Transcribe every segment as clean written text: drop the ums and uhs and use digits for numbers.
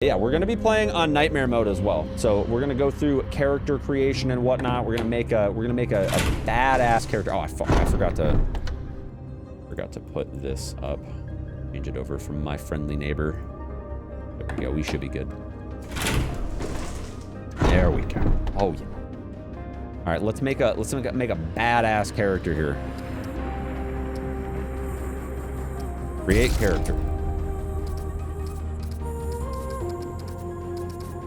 Yeah, we're gonna be playing on nightmare mode as well. So we're gonna go through character creation and whatnot. We're gonna make a badass character. Oh, I forgot to put this up. Change it over from my friendly neighbor. There we go. We should be good. There we go. Oh yeah. All right, let's make a badass character here. Create character.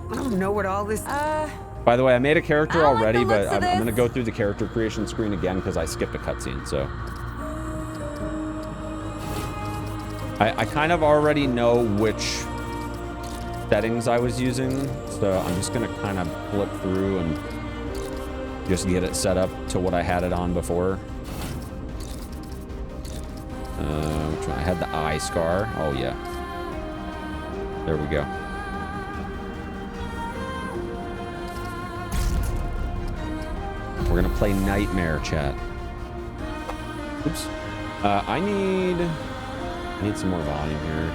I don't know what all this... By the way, I made a character already, but I'm going to go through the character creation screen again because I skipped a cutscene, so. I kind of already know which settings I was using, so I'm just going to kind of flip through and just get it set up to what I had it on before. Which one? I had the eye scar. Oh, yeah. There we go. We're gonna play Nightmare, chat. Oops. I need some more volume here.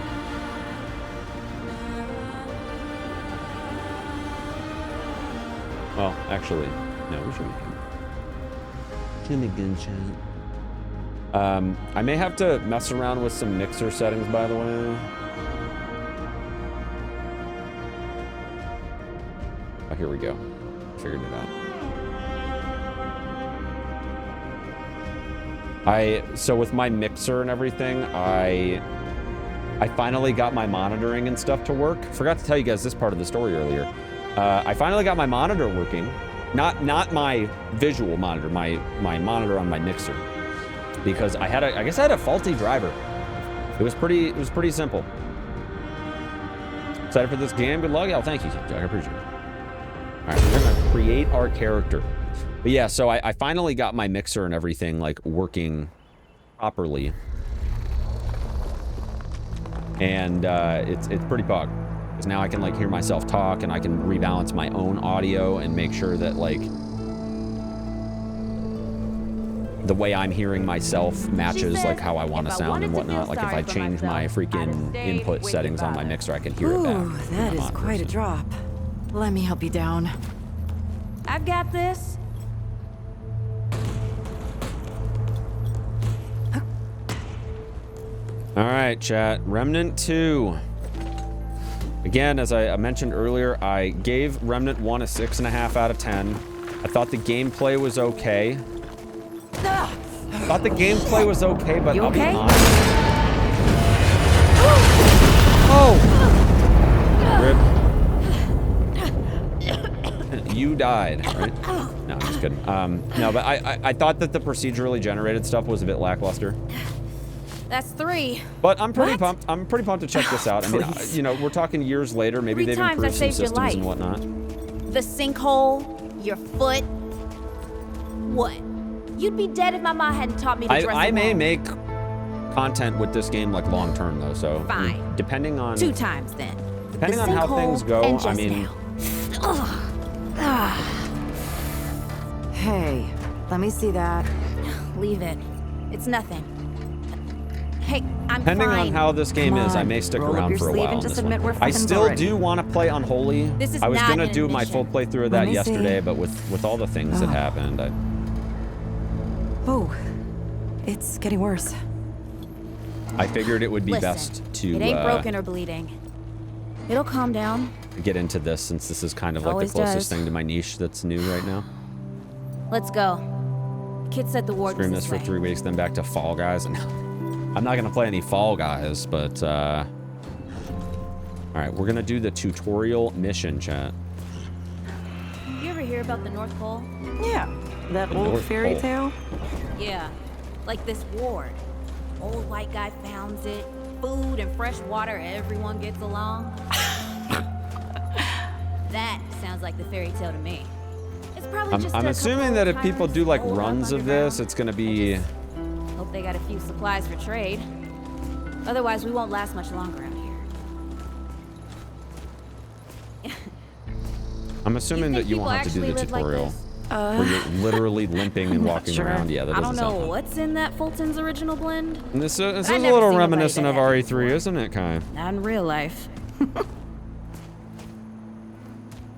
Well, actually, no, we should. Again, chat. I may have to mess around with some mixer settings, by the way. Oh, here we go. Figured it out. So with my mixer and everything, I finally got my monitoring and stuff to work. Forgot to tell you guys this part of the story earlier. I finally got my monitor working. Not my visual monitor, my monitor on my mixer. Because I guess I had a faulty driver. It was pretty simple. Excited for this game? Good luck. Oh, thank you, Jack. I appreciate it. All right, we're gonna create our character. But yeah, so I finally got my mixer and everything like working properly. And it's pretty bug. Because now I can like hear myself talk and I can rebalance my own audio and make sure that like the way I'm hearing myself matches like how I want to sound and whatnot. Like if I change my freaking input settings on my mixer, I can hear it back. Ooh, that is quite a drop. Let me help you down. I've got this. All right, chat. Remnant II. Again, as I mentioned earlier, I gave Remnant 1 a 6.5 out of 10. I thought the gameplay was okay. But I'll be honest. Oh! Rip. You died, right? No, I'm just kidding. No, but I thought that the procedurally generated stuff was a bit lackluster. That's 3. But I'm pretty pumped. I'm pretty pumped to check this out. I mean, you know, we're talking years later. Maybe they've improved some systems and whatnot. The sinkhole, your foot. What? You'd be dead if my mom hadn't taught me to dress I may make content with this game like long term though, so fine. Depending on 2 times then. Depending on how things go, I mean. Hey, let me see that. Leave it. It's nothing. Hey, I'm Depending fine. on how this game is, I may stick around for a while. I still do want to play Unholy. I was gonna do my full playthrough of that yesterday, but with all the things that happened, Oh, it's getting worse. I figured it would be best to it ain't broken or bleeding. It'll calm down. Get into this since this is kind of like the closest thing to my niche that's new right now. Let's go. Kid said the ward Stream was this for 3 weeks, then back to Fall Guys. And I'm not gonna play any Fall Guys, but all right, we're gonna do the tutorial mission, chat. You ever hear about the North Pole? Yeah, that old fairy tale. Yeah, like this ward. Old white guy founds it. Food and fresh water, everyone gets along. That sounds like the fairy tale to me. It's probably just I'm assuming that if people do like runs of this, it's gonna be. Hope they got a few supplies for trade. Otherwise, we won't last much longer out here. I'm assuming that you won't have to do the tutorial. Where you're literally limping and walking around. Yeah, that doesn't sound fun. I don't know what's in that Fulton's original blend. And this is a little reminiscent of RE3, isn't it, Kai? Not in real life.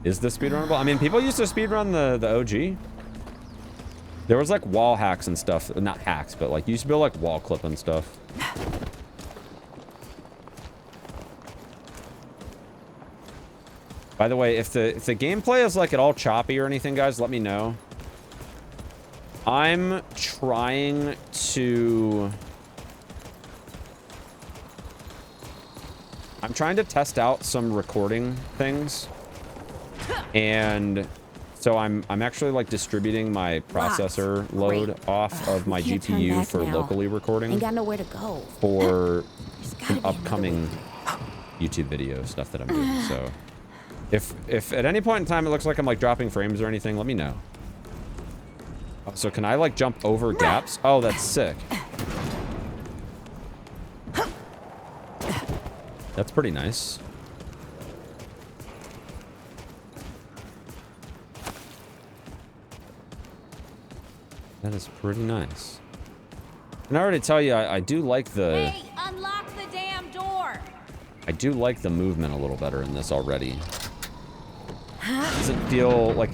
Is this speedrunnable? I mean, people used to speedrun the OG. There was like wall hacks and stuff. Not hacks, but like you used to build like wall clip and stuff. By the way, if the gameplay is like at all choppy or anything, guys, let me know. I'm trying to test out some recording things, and so I'm actually like distributing my processor load off of my GPU for locally recording. Ain't got nowhere to go. For some upcoming YouTube video stuff that I'm doing. So if at any point in time it looks like I'm like dropping frames or anything, let me know. So can I like jump over gaps? Oh, that's sick. That's pretty nice. That is pretty nice. And I already tell you, I do like the... Hey, unlock the damn door! I do like the movement a little better in this already. Does it feel like...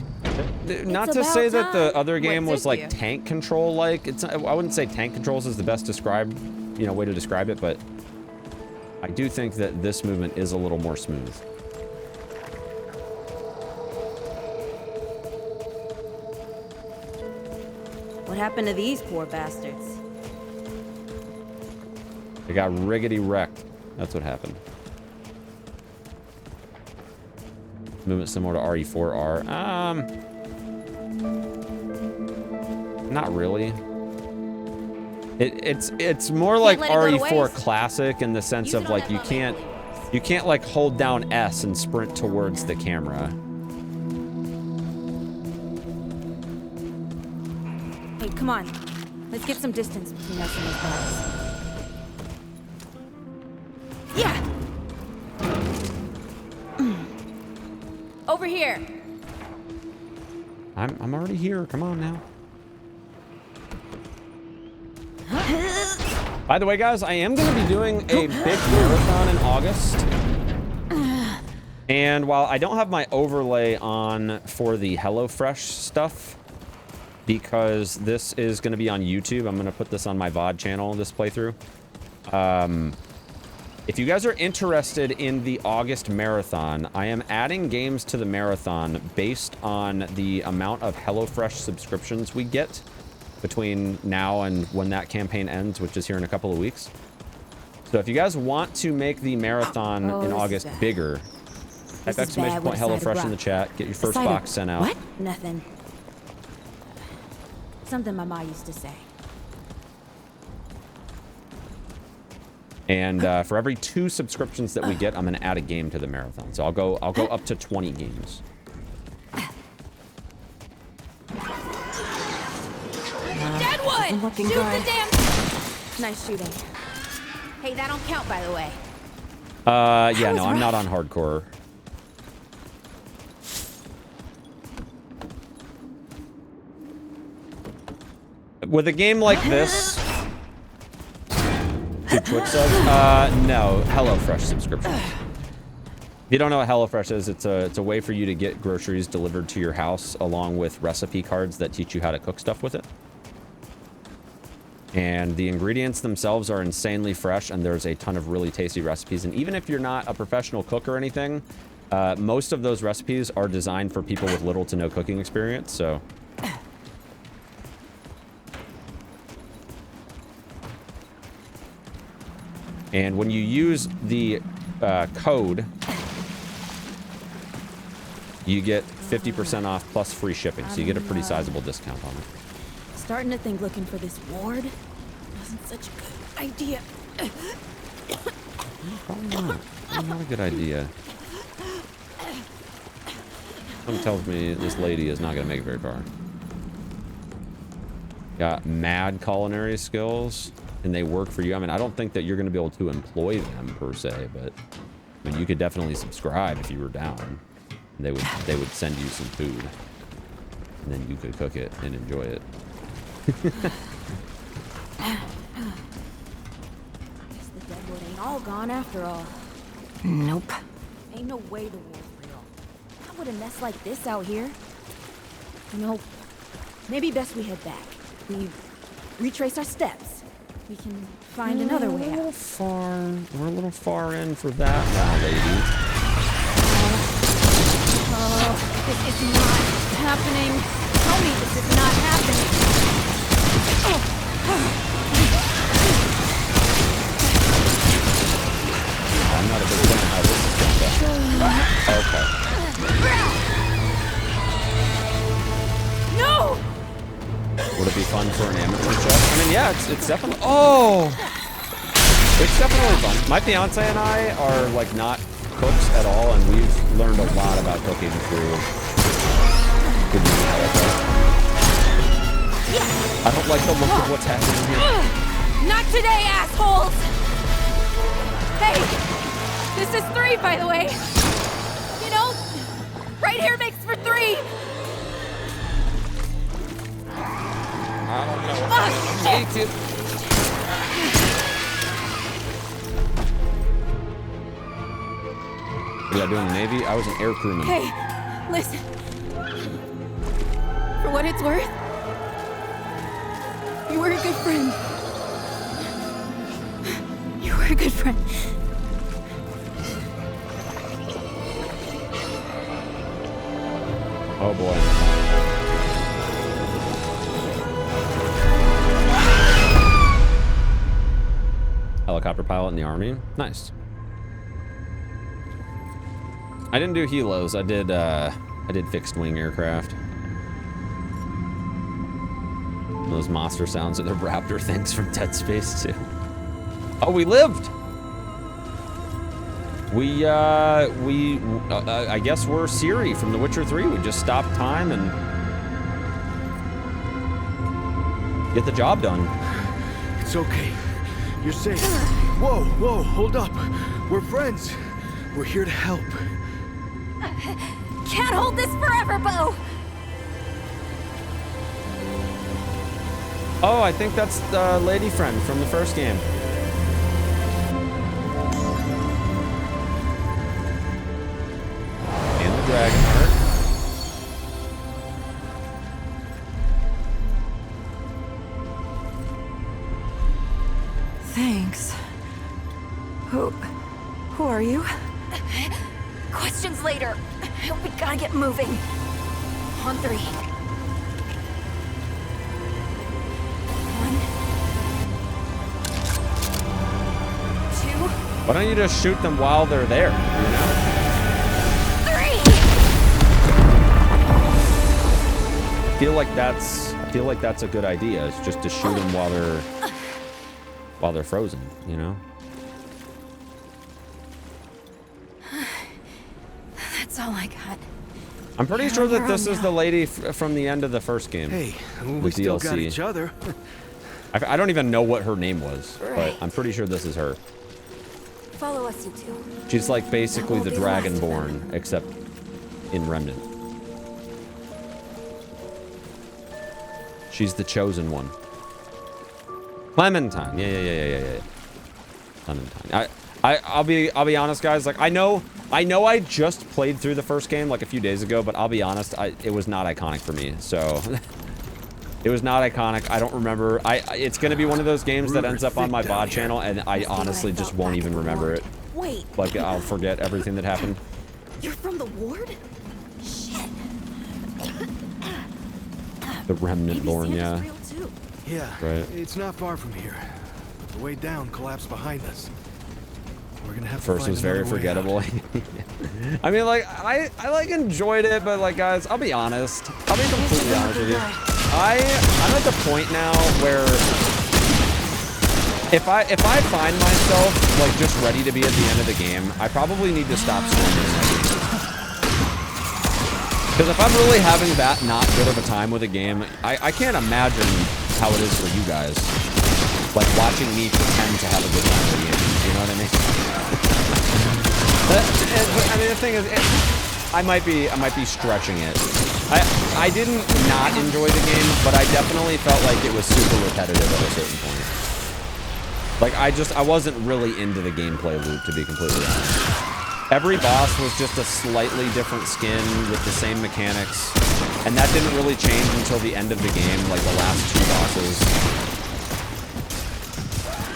Not to say that the other game was like tank control like. I wouldn't say tank controls is the best way to describe it, but I do think that this movement is a little more smooth. What happened to these poor bastards? They got riggedy wrecked. That's what happened. Movement similar to RE4R. Not really. It's more like RE4 Classic in the sense of like you can't like hold down S and sprint towards the camera. Hey, come on. Let's get some distance between us and those guys. Yeah! Over here. I'm already here. Come on now. By the way, guys, I am going to be doing a big marathon in August. And while I don't have my overlay on for the HelloFresh stuff, because this is going to be on YouTube, I'm going to put this on my VOD channel, this playthrough. If you guys are interested in the August marathon, I am adding games to the marathon based on the amount of HelloFresh subscriptions we get between now and when that campaign ends, which is here in a couple of weeks. So if you guys want to make the marathon in August bigger, type exclamation point HelloFresh in the chat, get your first box sent out. What? Nothing. Something my ma used to say. And for every 2 subscriptions that we get, I'm going to add a game to the marathon. So I'll go up to 20 games. Deadwood! Shoot the damn... Nice shooting. Hey, that don't count, by the way. Yeah, no, I'm not on hardcore. With a game like this... Twitch says? No, HelloFresh subscription. If you don't know what HelloFresh is, it's a way for you to get groceries delivered to your house along with recipe cards that teach you how to cook stuff with it. And the ingredients themselves are insanely fresh, and there's a ton of really tasty recipes. And even if you're not a professional cook or anything, most of those recipes are designed for people with little to no cooking experience, so... And when you use the code, you get 50% off plus free shipping. So you get a pretty sizable discount on it. Starting to think looking for this ward wasn't such a good idea. Probably not. Probably not a good idea. Someone tells me this lady is not going to make it very far. Got mad culinary skills. And they work for you. I mean, I don't think that you're going to be able to employ them per se, but I mean, you could definitely subscribe if you were down. They would send you some food, and then you could cook it and enjoy it. Guess the Deadwood ain't all gone after all. Nope. Ain't no way the war's real. Not with a mess like this out here. You know, maybe best we head back. We retrace our steps. We can find another way out. We're a little far in for that now, lady. Oh, this is not happening. Tell me this is not happening. I'm not a big fan of how this is going to go. Okay. No! Would it be fun for an amateur chef? I mean, yeah, it's definitely. Oh, it's definitely fun. My fiance and I are like not cooks at all, and we've learned a lot about cooking through good movie. I don't like the look of what's happening here. Not today, assholes! Hey, this is 3, by the way. You know, right here makes for 3. I don't know. Oh, shit! What did I do in the Navy? I was an air crewman. Hey, listen. For what it's worth, you were a good friend. You were a good friend. Oh boy. Helicopter pilot in the Army. Nice. I didn't do helos. I did fixed wing aircraft. Those monster sounds are the raptor things from Dead Space 2. Oh, we lived. I guess we're Ciri from The Witcher 3. We just stopped time and get the job done. It's okay. You're safe. Whoa, whoa, hold up. We're friends. We're here to help. Can't hold this forever, Bo. Oh, I think that's the lady friend from the first game. And the dragon heart. Thanks. Who are you? Questions later. We gotta get moving. On 3. 1. Why don't you just shoot them while they're there? You know? 3. I feel like that's a good idea. It's just to shoot them while they're frozen. You know. That's all I got. I'm pretty sure that this is the lady from the end of the first game. Hey, the we still DLC. got each other. I don't even know what her name was, Right. but I'm pretty sure this is her. Follow us, you two. She's like basically the That won't be the last of Dragonborn, except in Remnant. She's the chosen one. Clementine. Yeah. Clementine. I'll be honest, guys. Like I know I just played through the first game like a few days ago, but I'll be honest, it was not iconic for me. So it was not iconic. I don't remember. It's gonna be one of those games that ends up on my VOD channel, and I honestly just won't even remember it. Wait, Like I'll forget everything that happened. you're from the ward? Shit. The Remnant born, Maybe yeah. Santa's real too. Yeah, Right. it's not far from here. The way down collapsed behind us. We're gonna have to First find was very another way out. forgettable. I mean, like I like enjoyed it, but like guys, I'll be honest. I'll be completely honest with you. I'm at the point now where if I find myself like just ready to be at the end of the game, I probably need to stop streaming. Because if I'm really having that not good of a time with a game, I can't imagine how it is for you guys. Like watching me pretend to have a good time with the game. You know what I mean? I mean, the thing is, I might be stretching it. I didn't not enjoy the game, but I definitely felt like it was super repetitive at a certain point. Like I wasn't really into the gameplay loop, to be completely honest. Every boss was just a slightly different skin with the same mechanics. And that didn't really change until the end of the game, like the last 2 bosses.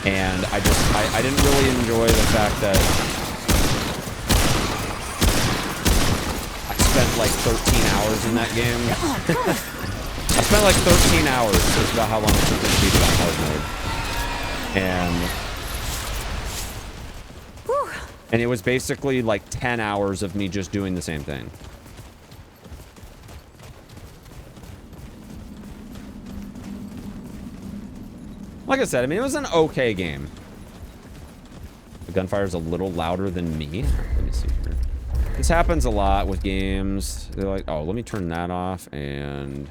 And I didn't really enjoy the fact that I spent like 13 hours in that game. I spent like 13 hours, is about how long it took me to beat it on hard mode. And it was basically like 10 hours of me just doing the same thing. Like I said, I mean, it was an okay game. The gunfire's a little louder than me. Let me see here. This happens a lot with games. They're like, oh, let me turn that off, and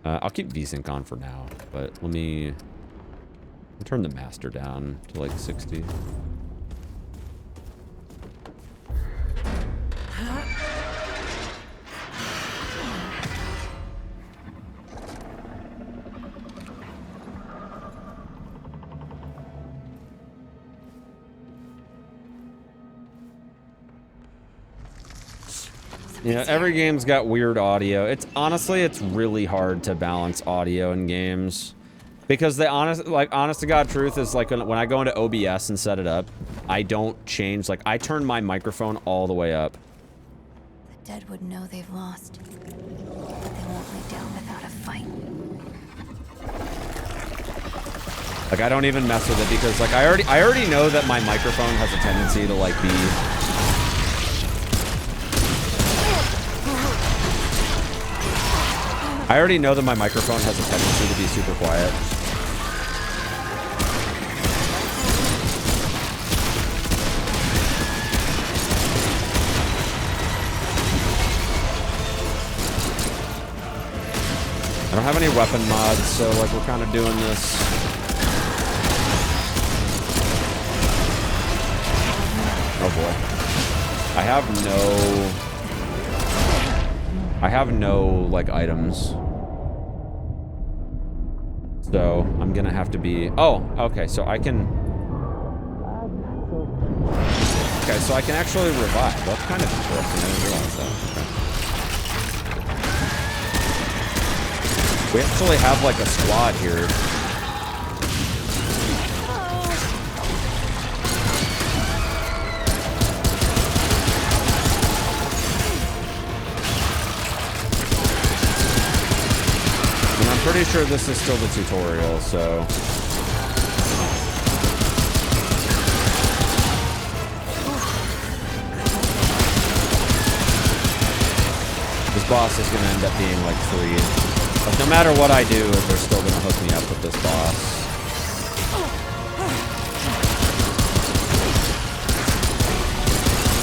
I'll keep VSync on for now, but let me turn the master down to like 60. Yeah, every game's got weird audio. It's honestly, it's really hard to balance audio in games. Because the honest to God truth is, like, when I go into OBS and set it up, I don't change, like, I turn my microphone all the way up. The dead would know they've lost, but they won't lay down without a fight. Like, I don't even mess with it because, like, I already know that my microphone has a tendency to, like, be... I already know that my microphone has a tendency to be super quiet. I don't have any weapon mods, so, like, we're kind of doing this. Oh boy. I have no, like, items. So, I'm gonna have to be... Oh, okay, so I can... Okay, so I can actually revive. That's kind of interesting. I didn't realize that. Okay. We actually have, like, a squad here. Pretty sure this is still the tutorial, so... This boss is gonna end up being like free. But no matter what I do, they're still gonna hook me up with this boss.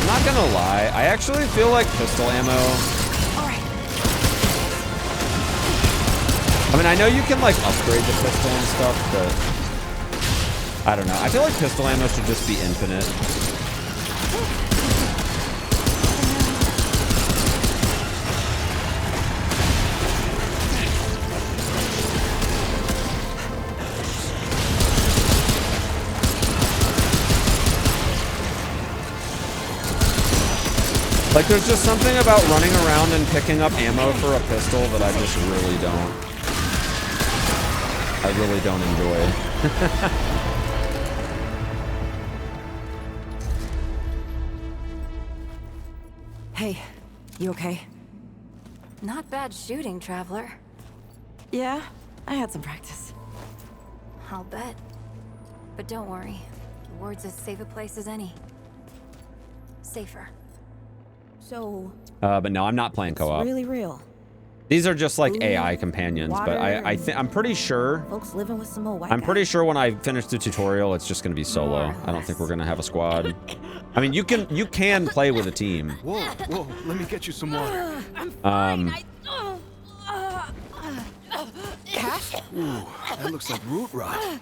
I'm not gonna lie, I actually feel like pistol ammo... I mean, I know you can, like, upgrade the pistol and stuff, but... I don't know. I feel like pistol ammo should just be infinite. Like, there's just something about running around and picking up ammo for a pistol that I just really don't... I really don't enjoy. Hey, you okay? Not bad shooting, Traveler. Yeah, I had some practice. I'll bet. But don't worry. The ward's as safe a place as any. Safer. So... but no, I'm not playing co-op. Really real. These are just like AI companions, but I'm pretty sure. Folks living with some old white I'm pretty sure when I finish the tutorial, it's just gonna be solo. I don't think we're gonna have a squad. I mean, you can play with a team. Whoa, whoa, let me get you some water. Cash? Ooh, that looks like root rot.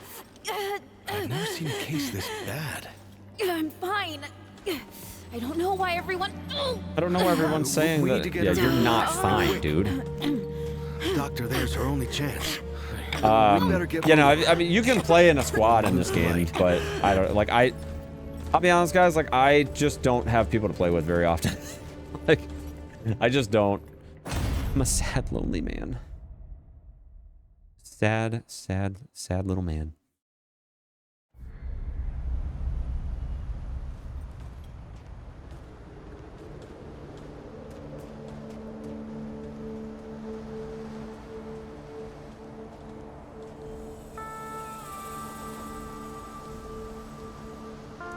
I've never seen a case this bad. I'm fine. I don't know why everyone... I don't know why everyone's saying that. Yeah, you're not fine, dude. Doctor, there's her only chance. You know, I mean, you can play in a squad in this game, but I don't like I'll be honest, guys, like, I just don't have people to play with very often. Like, I just don't. I'm a sad, lonely man. Sad, sad, sad little man.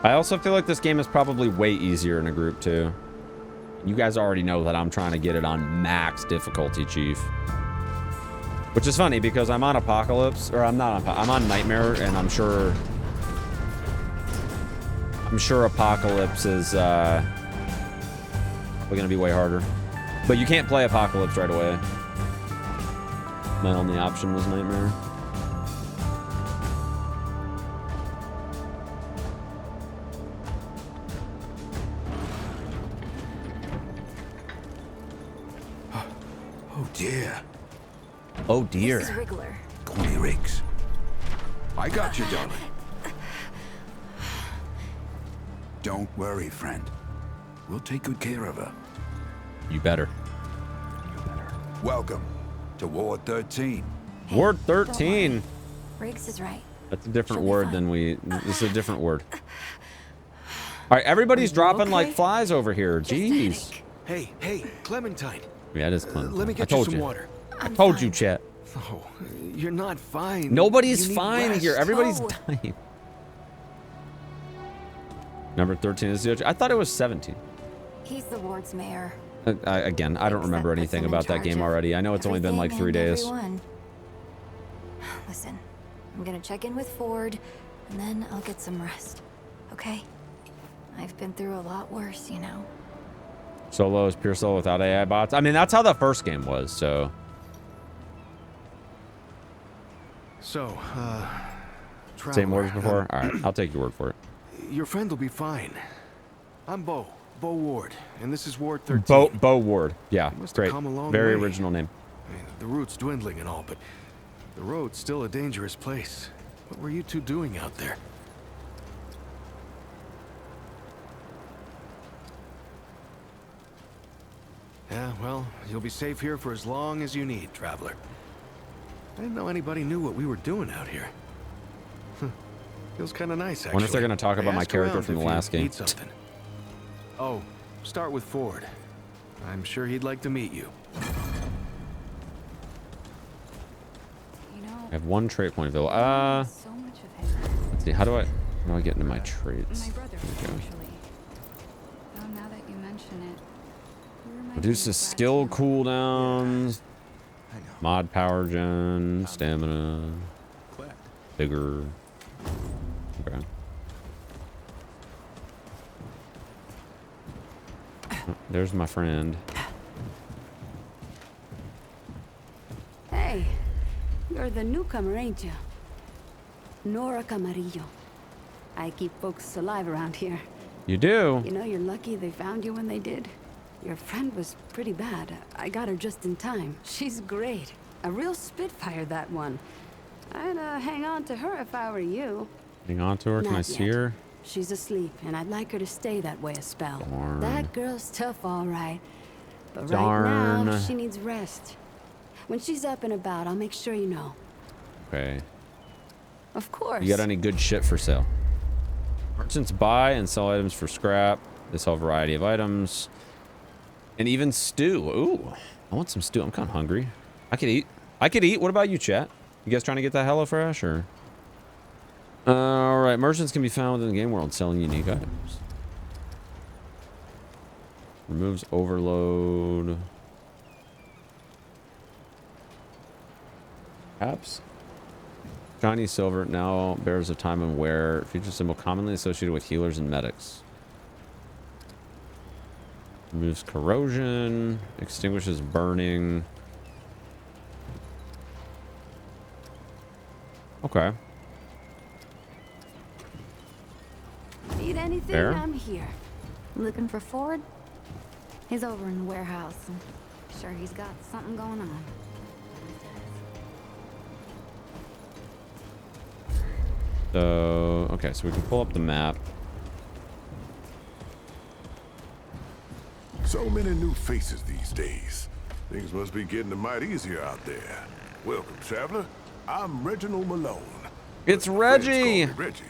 I also feel like this game is probably way easier in a group too. You guys already know that I'm trying to get it on max difficulty, Chief. Which is funny because I'm on Apocalypse, or I'm not on, I'm on Nightmare, and I'm sure Apocalypse is probably gonna be way harder. But you can't play Apocalypse right away. My only option was Nightmare. Oh dear. Oh dear. This is Wriggler. Call me Riggs. I got you, darling. Don't worry, friend. We'll take good care of her. You better. Welcome to Ward 13. Ward 13. Riggs is right. That's a different She'll be word fine. than we. This is a different word. All right, everybody's dropping like flies over here. Jeez. Hey, Clementine. Yeah, it is Clementine. Let me I get you told some you. water. I told you, Chet. Oh, you're not fine. Nobody's You need fine rest. here. Everybody's Oh. dying. Number 13 is the OG. I thought it was 17. He's the ward's mayor. Again, I don't Riggs remember that puts anything him in about that charge game of already. I know it's only been like 3 everything and days. everyone. Listen, I'm gonna check in with Ford, and then I'll get some rest. Okay? I've been through a lot worse, you know. Solo is pure solo without AI bots. I mean, that's how the first game was, so. So, Same words Traveler, before? All right, I'll take your word for it. your friend will be fine. I'm Bo Ward, and this is Ward 13. Bo Ward. Yeah, You must have great. come a long Very way. original name. I mean, the route's dwindling and all, but the road's still a dangerous place. What were you two doing out there? Yeah, well, you'll be safe here for as long as you need, Traveler. I didn't know anybody knew what we were doing out here. Feels kind of nice, actually. Wonder if they're gonna talk I about my ask character around from the if you last game. need something. Oh, start with Ford. I'm sure he'd like to meet you. You know, I have one trait point, Bill. so much of him. Let's see. How do I get into my traits? My brother, There we go. actually. Oh, now that you mention it. you remind me Reduces of skill Bradshaw. cooldowns. I know. Mod power gen. Stamina. Bigger. Okay. Oh, there's my friend. Hey, you're the newcomer, ain't you? Nora Camarillo. I keep folks alive around here. You do? You know, you're lucky they found you when they did. Your friend was pretty bad. I got her just in time. She's great. A real spitfire, that one. I'd hang on to her if I were you. Hang on to her. Can I Not see yet. her? She's asleep, and I'd like her to stay that way a spell. Darn. That girl's tough, all right. But Darn. right now, she needs rest. When she's up and about, I'll make sure you know. Okay. Of course. You got any good shit for sale? Merchants buy and sell items for scrap. They sell a variety of items. And even stew. Ooh. I want some stew. I'm kind of hungry. I could eat. What about you, chat? You guys trying to get that HelloFresh or? All right. Merchants can be found within the game world selling unique items. Removes overload. Apps. Shiny silver now bears a time and wear. Feature symbol commonly associated with healers and medics. Removes corrosion. Extinguishes burning. Okay. Need anything? There? I'm here. Looking for Ford? He's over in the warehouse. I'm sure he's got something going on. So, okay, so we can pull up the map. So many new faces these days. Things must be getting a mite easier out there. Welcome, traveler. I'm Reginald Malone. It's Friends call Reggie. me Reggie.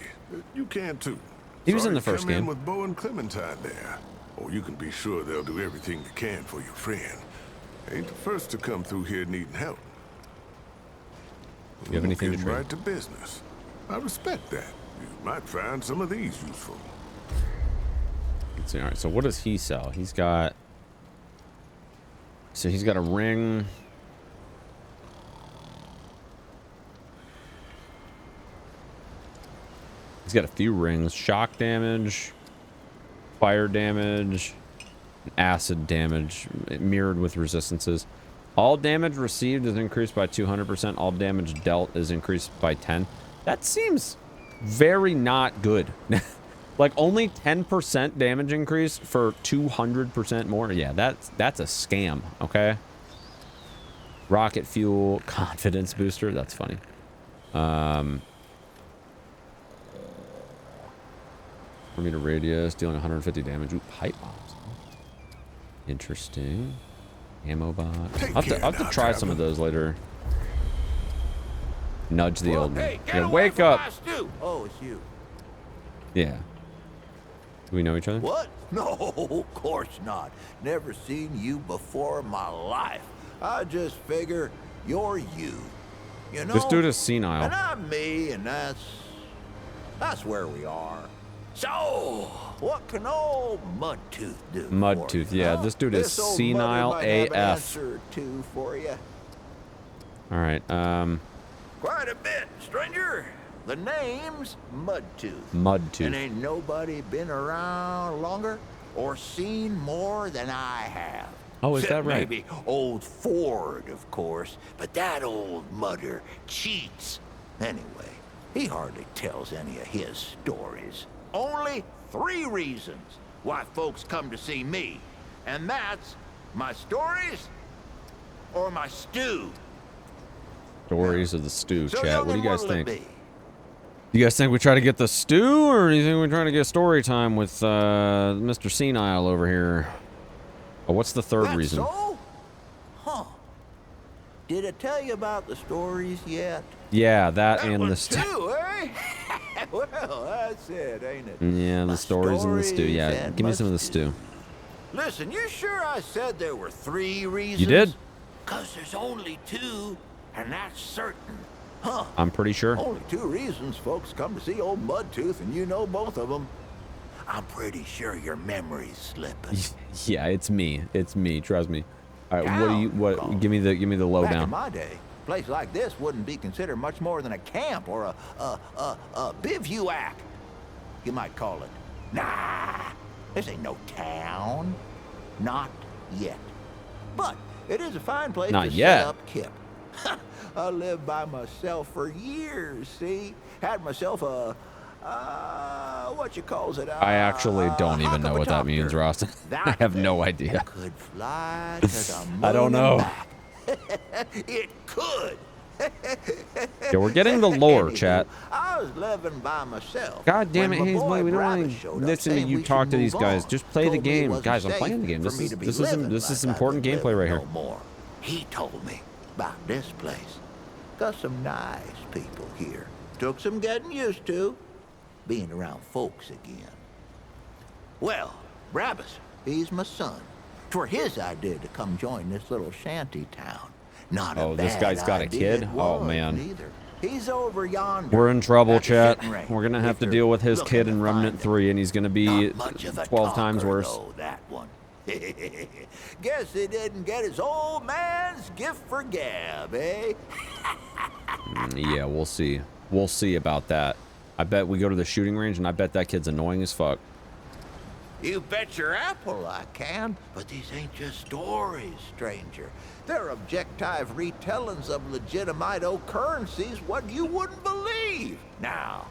You can too. He was in Sorry the to first come in game. with Bo and Clementine there. Or you can be sure they'll do everything they can for your friend. Ain't the first to come through here needing help. You have anything to Getting trade? right to business. I respect that. You might find some of these useful. Let's see. All right. So what does he sell? He's got. So he's got a ring. He's got a few rings. Shock damage, fire damage, acid damage, mirrored with resistances. All damage received is increased by 200%. All damage dealt is increased by 10. That seems very not good. Like only 10% damage increase for 200% more. Yeah, that's a scam. Okay. Rocket fuel, confidence booster. That's funny. Per meter radius, dealing 150 damage. Ooh, pipe bombs. Interesting. Ammo box. I'll have to try some of those later. Nudge the old man. Yeah, wake up. Oh, it's you. Yeah. Do we know each other? What? No, of course not. Never seen you before in my life. I just figure you're you. You know? This dude is senile. And I'm me, and that's where we are. So, what can old Mudtooth do? Mudtooth, for you, yeah. huh? This dude is This old senile muddy might have an AF. answer or two for you. All right. Quite a bit, stranger. The name's Mudtooth. Mudtooth. And ain't nobody been around longer or seen more than I have. Oh, is Except that right? Maybe old Ford, of course. But that old mudder cheats. Anyway, he hardly tells any of his stories. Only 3 reasons why folks come to see me. And that's my stories or my stew. Stories of the stew, So chat. What do you guys what'll it think? be? You guys think we try to get the stew, or do you think we try to get story time with Mr. Senile over here? Oh, what's the third That's reason? So? Huh. Did I tell you about the stories yet? Yeah, that That and one the stew. too, eh? Well, that's it, ain't it? Yeah, the My stories and the stew. Yeah, and give me my some of the stew. Listen, you sure I said there were 3 reasons? You did? 'Cause there's only 2, and that's certain. Huh. I'm pretty sure. Only 2 reasons folks come to see old Mudtooth, and you know both of them. I'm pretty sure your memory's slipping. Yeah, it's me. It's me. Trust me. All right, what do you? What? Down. Give me the Back in lowdown. my day, a place like this wouldn't be considered much more than a camp or a bivouac. You might call it. Nah, this ain't no town. Not yet. But it is a fine place Not to yet. set up kip. I lived by myself for years, see? Had myself a, what you calls it? I actually don't even know what that means, Ross. I have no idea. Could fly to the moon I don't know. and back. It could. Yeah, we're getting the lore, Anywho, chat. I was living by myself. God damn it, when my boy Hazeblade, we don't Brabus want to showed up listen to saying you we talk should to these move guys. on. Just play the Told me it game. wasn't Guys, I'm safe playing the game. for This me is to be this living is like I important was gameplay living right here. no more. He told me about this place. Got some nice people here. Took some getting used to, being around folks again. Well, Brabus, he's my son. 'Twere his idea to come join this little shanty town. Not Oh, a this bad guy's got a idea kid? it Oh, was man. Either. He's over yonder. We're in trouble, at the chat. shooting range, We're gonna have if to you're deal with his looking kid to in find Remnant him. 3, and he's gonna be Not much of a 12 times talker, worse. though, that one. Guess he didn't get his old man's gift for gab, eh? Yeah, we'll see. We'll see about that. I bet we go to the shooting range, and I bet that kid's annoying as fuck. You bet your apple I can, but these ain't just stories, stranger. They're objective retellings of legitimate occurrences what you wouldn't believe. Now,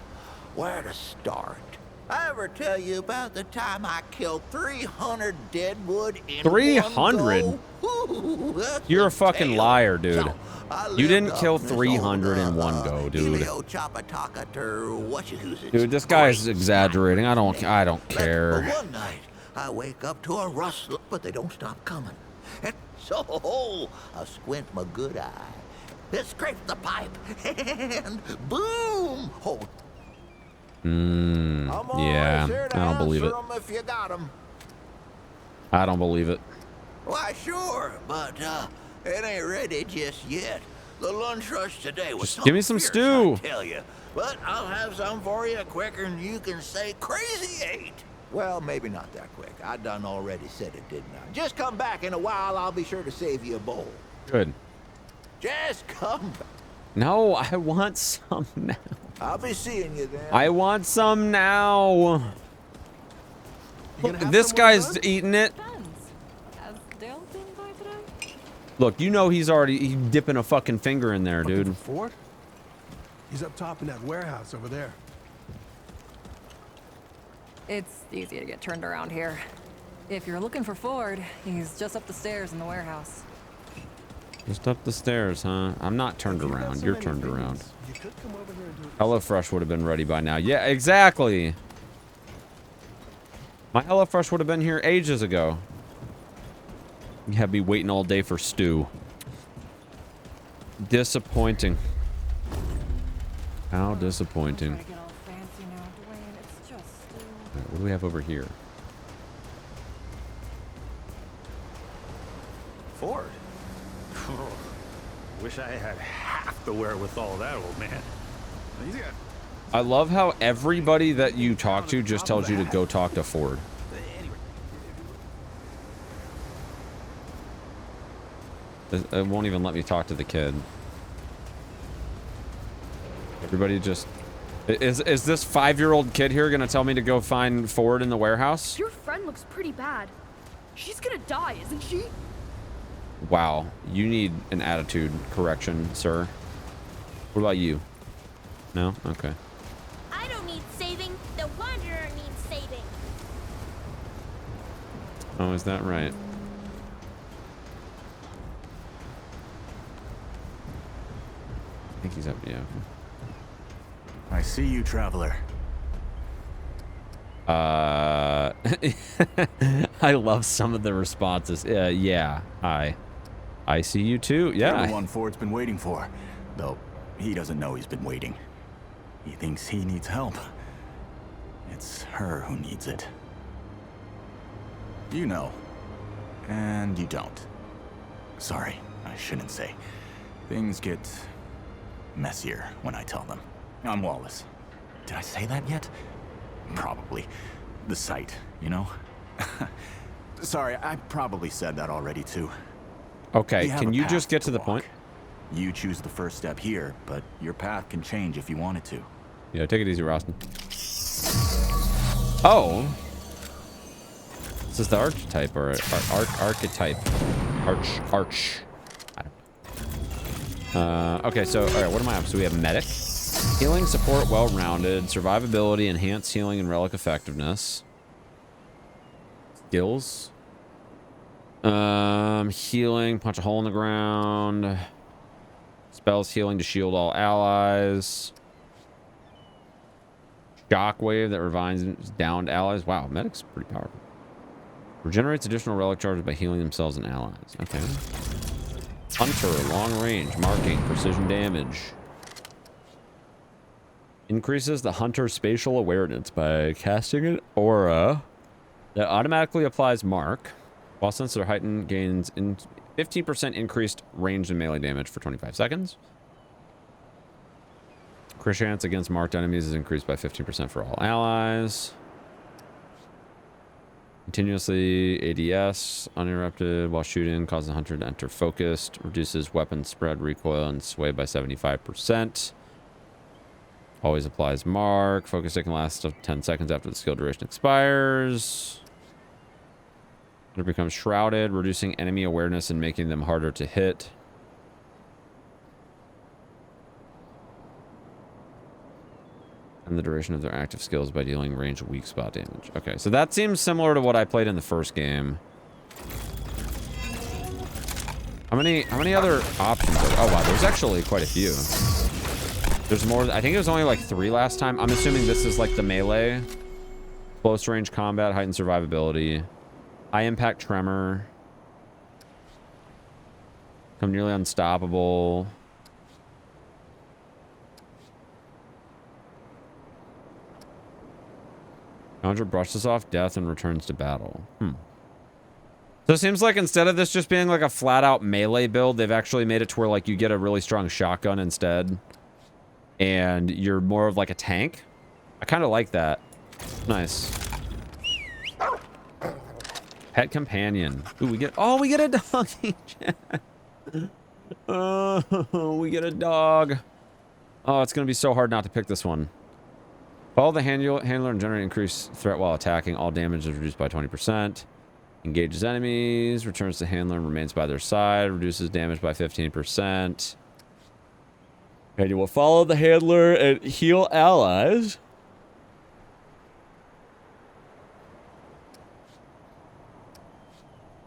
where to start? I ever tell you about the time I killed 300 deadwood in 300? one go? Ooh, that's You're a fucking tale. liar, dude. So, I You lived didn't up kill in this 300 in old, one go, dude. Helio-Chapataka-tur, whatcha-who's-its Dude, this guy's great exaggerating. I don't But care. one night, I wake up to a rustle, but they don't stop coming. And so I squint my good eye, it scrapes the pipe, and boom! Oh, I'm always Yeah, here to I don't believe it. answer 'em if you got 'em. I don't believe it. Why, sure, but it ain't ready just yet. The lunch rush today was Just give me some fierce, stew. I tell you. But I'll have some for you quicker than you can say crazy eight. Well, maybe not that quick. I done already said it, didn't I? Just come back in a while. I'll be sure to save you a bowl. Good. Just come back. No, I want some now. I'll be seeing you then. I want some now. Look, this guy's eating it. Has Dale been by today? Look, you know he's dipping a fucking finger in there, dude. Ford? He's up top in that warehouse over there. It's easy to get turned around here. If you're looking for Ford, he's just up the stairs in the warehouse. Just up the stairs, huh? I'm not turned around. You're turned around. You could come over here and do it. HelloFresh would have been ready by now. Yeah, exactly. My HelloFresh would have been here ages ago. You have me waiting all day for stew. Disappointing. How disappointing. Get all fancy now, Dwayne. It's just stew. Alright, what do we have over here? Ford? Wish I had half the wherewithal of that old man. He's got I love how everybody that you talk to just tells you to go talk to Ford. It won't even let me talk to the kid. Everybody just... Is this 5-year-old kid here gonna tell me to go find Ford in the warehouse? Your friend looks pretty bad. She's gonna die, isn't she? Wow, you need an attitude correction, sir. What about you? No? Okay. I don't need saving. The Wanderer needs saving. Oh, is that right? I think he's up, yeah. I see you, traveler. I love some of the responses. Yeah, I see you too. You're Yeah. the one Ford's been waiting for. Though, he doesn't know he's been waiting. He thinks he needs help. It's her who needs it. You know. And you don't. Sorry, I shouldn't say. Things get messier when I tell them. I'm Wallace. Did I say that yet? Probably. The site, you know? Sorry, I probably said that already too. Okay, We have can a you path just get to the walk. point? You choose the first step here, but your path can change if you wanted to. Yeah, take it easy, Roston. Oh. This is the archetype or archetype. Arch. I don't. Okay, so, all right, what am I up? So we have medic. Healing, support, well-rounded. Survivability, enhanced healing, and relic effectiveness. Skills. Healing, punch a hole in the ground. Spells healing to shield all allies. Shockwave that revives downed allies. Wow, medic's pretty powerful. Regenerates additional relic charges by healing themselves and allies. Okay. Hunter, long range, marking, precision damage. Increases the hunter's spatial awareness by casting an aura that automatically applies mark. While sensor heightened, gains 15% increased range and melee damage for 25 seconds. Crit chance against marked enemies is increased by 15% for all allies. Continuously ADS, uninterrupted while shooting, causes the hunter to enter focused. Reduces weapon spread, recoil, and sway by 75%. Always applies mark. Focus can last up to 10 seconds after the skill duration expires. It becomes shrouded, reducing enemy awareness and making them harder to hit. And the duration of their active skills by dealing range weak spot damage. Okay, so that seems similar to what I played in the first game. How many other options are there? Oh wow, there's actually quite a few. There's more. I think it was only like 3 last time. I'm assuming this is like the melee Close range combat, heightened survivability. High impact tremor. Become nearly unstoppable. Challenger brushes off death and returns to battle. So it seems like instead of this just being like a flat out melee build, they've actually made it to where like you get a really strong shotgun instead. And you're more of like a tank. I kind of like that. Nice. Pet companion. Ooh, we get a doggy. Oh, we get a dog. Oh, it's going to be so hard not to pick this one. Follow the handler and generate increased threat while attacking. All damage is reduced by 20%. Engages enemies. Returns to handler and remains by their side. Reduces damage by 15%. And you will follow the handler and heal allies.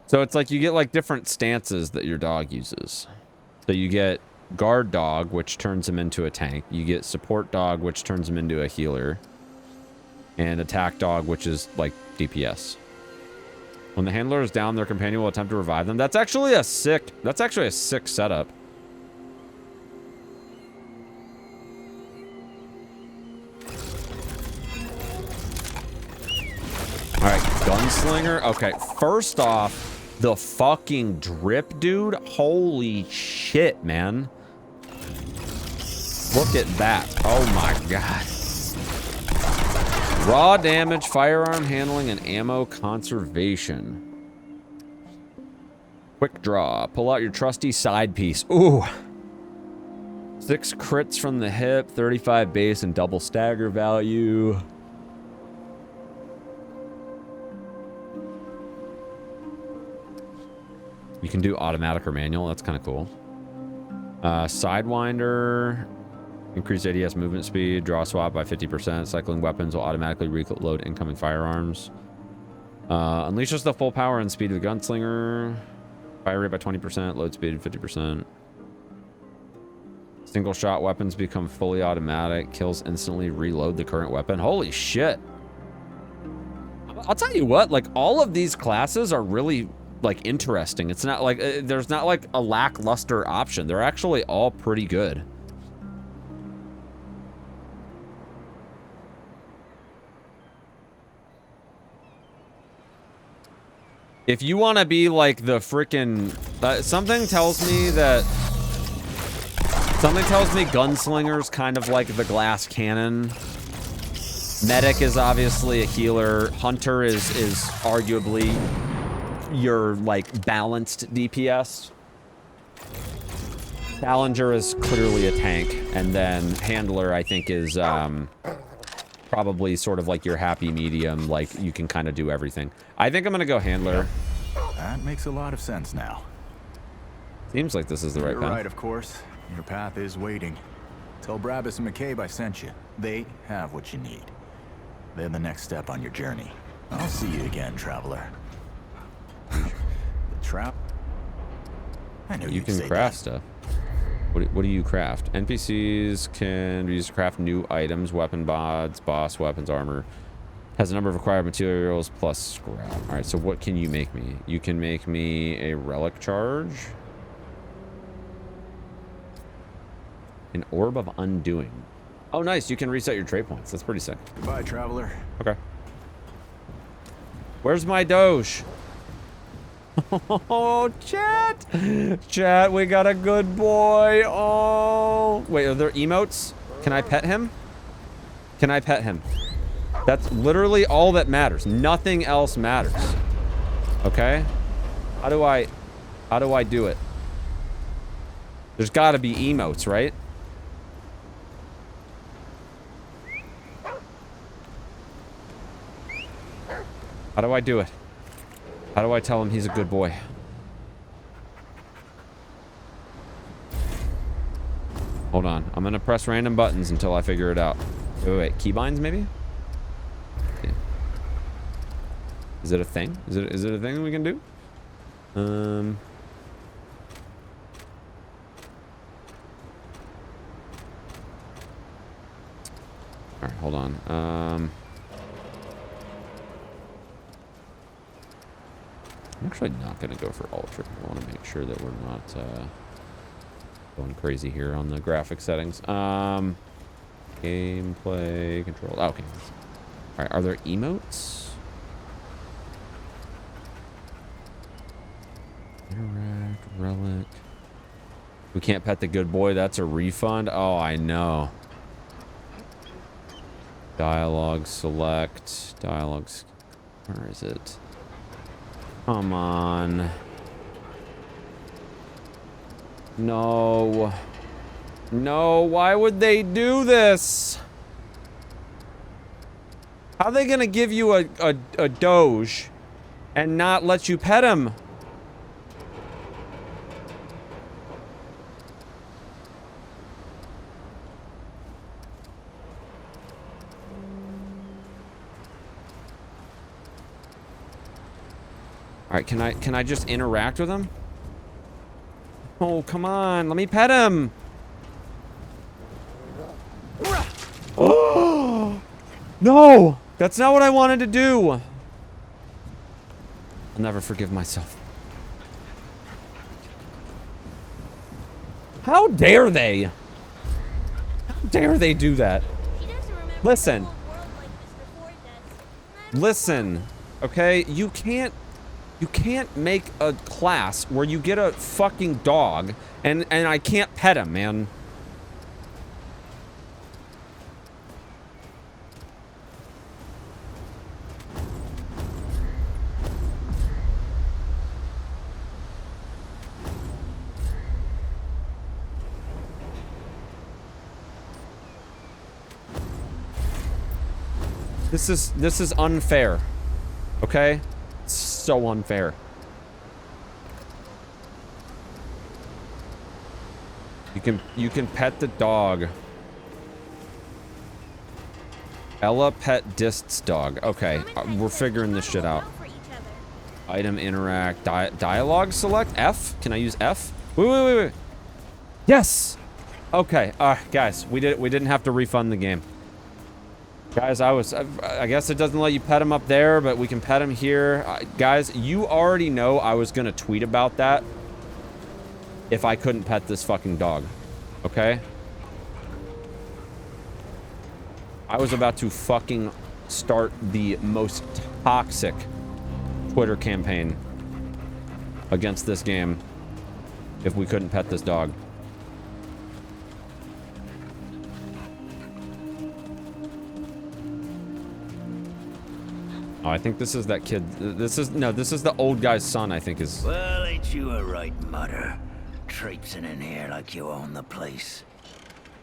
So it's like you get like different stances that your dog uses. So you get guard dog, which turns him into a tank. You get support dog, which turns him into a healer. And attack dog, which is like DPS. When the handler is down, their companion will attempt to revive them. That's actually a sick setup. All right, gunslinger. Okay, first off, the fucking drip, dude. Holy shit, man. Look at that. Oh my god. Raw damage, firearm handling, and ammo conservation. Quick draw. Pull out your trusty side piece. Ooh. 6 crits from the hip, 35 base, and double stagger value. You can do automatic or manual. That's kind of cool. Sidewinder. Increased ADS movement speed. Draw swap by 50%. Cycling weapons will automatically reload incoming firearms. Unleashes the full power and speed of the gunslinger. Fire rate by 20%. Load speed 50%. Single shot weapons become fully automatic. Kills instantly reload the current weapon. Holy shit. I'll tell you what, like all of these classes are really like interesting. It's not like there's not like a lackluster option. They're actually all pretty good. If you want to be like the freaking something tells me gunslinger's kind of like the glass cannon. Medic is obviously a healer. Hunter is arguably your like balanced DPS. Challenger is clearly a tank, and then handler I think is probably sort of like your happy medium, like you can kind of do everything. I think I'm gonna go handler. That makes a lot of sense now. Seems like this is the right path. You're right, of course. Your path is waiting. Tell Brabus and McCabe I sent you. They have what you need. They're the next step on your journey. I'll see you again, traveler. The trap? I knew You can craft stuff. What do you craft? NPCs can be used to craft new items, weapon mods, boss weapons, armor. Has a number of required materials plus scrap. All right, so what can you make me? You can make me a relic charge. An orb of undoing. Oh, nice. You can reset your trait points. That's pretty sick. Goodbye, traveler. Okay. Where's my Doge? Oh, chat. Chat, we got a good boy. Oh. Wait, are there emotes? Can I pet him? Can I pet him? That's literally all that matters. Nothing else matters. Okay? How do I do it? There's got to be emotes, right? How do I do it? How do I tell him he's a good boy? Hold on. I'm gonna press random buttons until I figure it out. Wait. Keybinds maybe? Yeah. Is it a thing? Is it a thing we can do? All right, hold on. I'm actually not going to go for ultra. I want to make sure that we're not going crazy here on the graphic settings. Gameplay control. Oh, okay. All right. Are there emotes? Interact, relic. We can't pet the good boy. That's a refund. Oh, I know. Dialogue select. Dialogues. Where is it? Come on. No. No, why would they do this? How are they gonna give you a doge and not let you pet him? All right, can I just interact with him? Oh, come on, let me pet him. Oh, no, that's not what I wanted to do. I'll never forgive myself. How dare they? How dare they do that? Listen. Listen, okay? You can't make a class where you get a fucking dog and I can't pet him, man. This is unfair. Okay? It's so unfair. You can pet the dog. Ella pet Dist's dog. Okay, we're figuring this shit out. Item interact. Dialogue select F. Can I use F? Wait. Yes. Okay. Guys, we didn't have to refund the game. Guys, I guess it doesn't let you pet him up there, but we can pet him here. Guys, you already know I was gonna tweet about that if I couldn't pet this fucking dog. Okay? I was about to fucking start the most toxic Twitter campaign against this game if we couldn't pet this dog. Oh, I think this is that kid. This is the old guy's son, I think is. Well, ain't you a right mother? Traipsing in here like you own the place.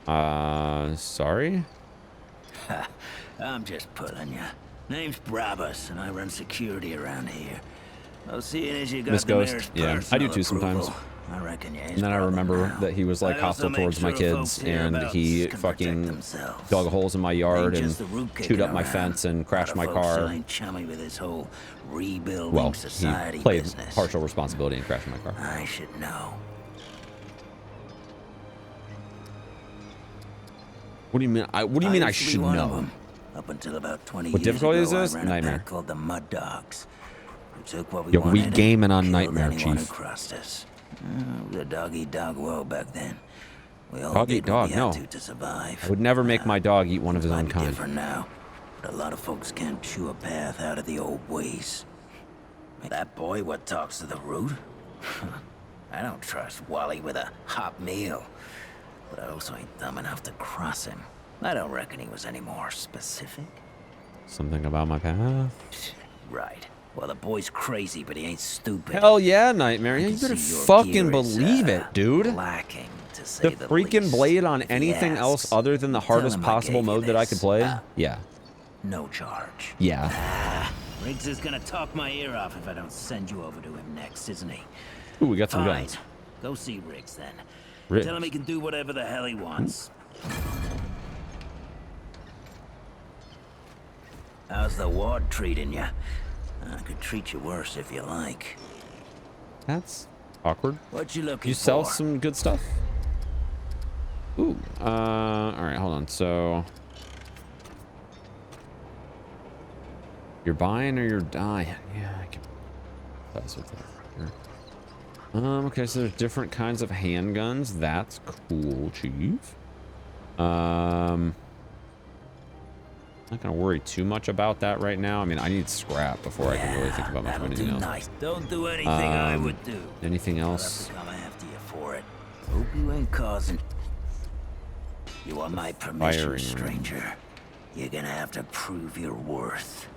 Sorry? Ha, I'm just pulling ya. Name's Brabus, and I run security around here. Well, seeing as you got Miss the Ghost, mayor's yeah, I do personal too sometimes. approval, I reckon you ain't And then I remember now. that he was like I also hostile make towards my sure kids, folks and hereabouts he can fucking protect themselves. dug holes in my yard Ain't and just the root chewed kicking up my around. fence and crashed my Lot of folks still car. ain't chummy with this whole rebuilding Well, society he played business. partial responsibility in crashing my car. I should know. What do you mean? What do you mean I used to be should one of know? 'em. Up until about 20 What years difficulty ago, is this? I ran a Nightmare. pack called the Mud Dogs. We took what we Yo, we wanted, gaming on killed Nightmare, anyone Chief. who crossed us. It was a dog-eat-dog world back then. We all Dog did eat what dog, we no. had to survive. I would never make my dog eat one of his Might own be kind. different now, but a lot of folks can't chew a path out of the old ways. That boy what talks to the root? I don't trust Wally with a hot meal, but I also ain't dumb enough to cross him. I don't reckon he was any more specific. Something about my path? Right. Well, the boy's crazy, but he ain't stupid. Hell yeah, Nightmare. Yeah, you better See, your fucking gear is, believe it, dude. lacking, to say The the freaking least. blade on If he anything else asks, other than the tell hardest him I possible gave you mode that I this. could play? Yeah. No charge. Yeah. Riggs is gonna talk my ear off if I don't send you over to him next, isn't he? Ooh, we got some Fine. guns. Go see Riggs then. Riggs. Tell him he can do whatever the hell he wants. How's the ward treating you? I could treat you worse if you like. That's awkward. What you looking You sell for? some good stuff? Ooh. Alright, hold on. So you're buying or you're dying? Yeah, I can. That's what's here. Okay, so there's different kinds of handguns. That's cool, Chief. Not gonna worry too much about that right now. I mean, I need scrap before I can really think about much of anything else. Nice. Don't do anything I would do. Anything else? I'll have to come after you for it. Hope you ain't causing. You want my permission, stranger? You're gonna have to prove your worth.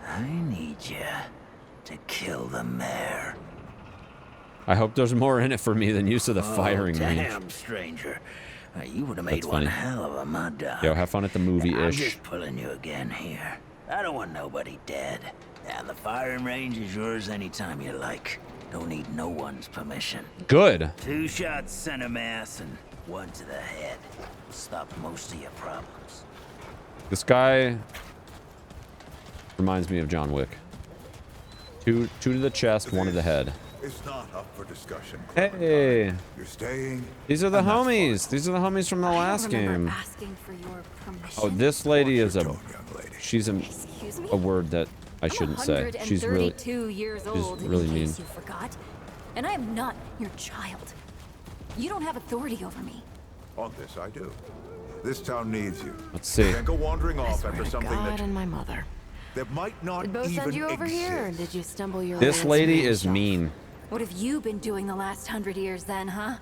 I need you to kill the mayor. I hope there's more in it for me than use of the firing range. Damn, stranger. You would have made one hell of a mud dog. Yo, have fun at the movie-ish. I'm just pulling you again here. I don't want nobody dead. And the firing range is yours anytime you like. Don't need no one's permission. Good. 2 shots center mass and 1 to the head. Stop most of your problems. This guy reminds me of John Wick. 2 to the chest, 1 to the head. It's not up for discussion. Hey. You're staying. These are the homies. These are the homies from the last game. Asking for your permission. Oh, this lady is a. She's a word that I shouldn't say. She's really. Years old, she's really mean. You forgot, and I am not your child. You don't have authority over me. On this, I do. This town needs you. Let's see. You can't go wandering off after something God that and my mother. might not Did Bo even send you over exist. here, or did you stumble your This way lady into is the mean. What have you been doing the last 100 years then, huh?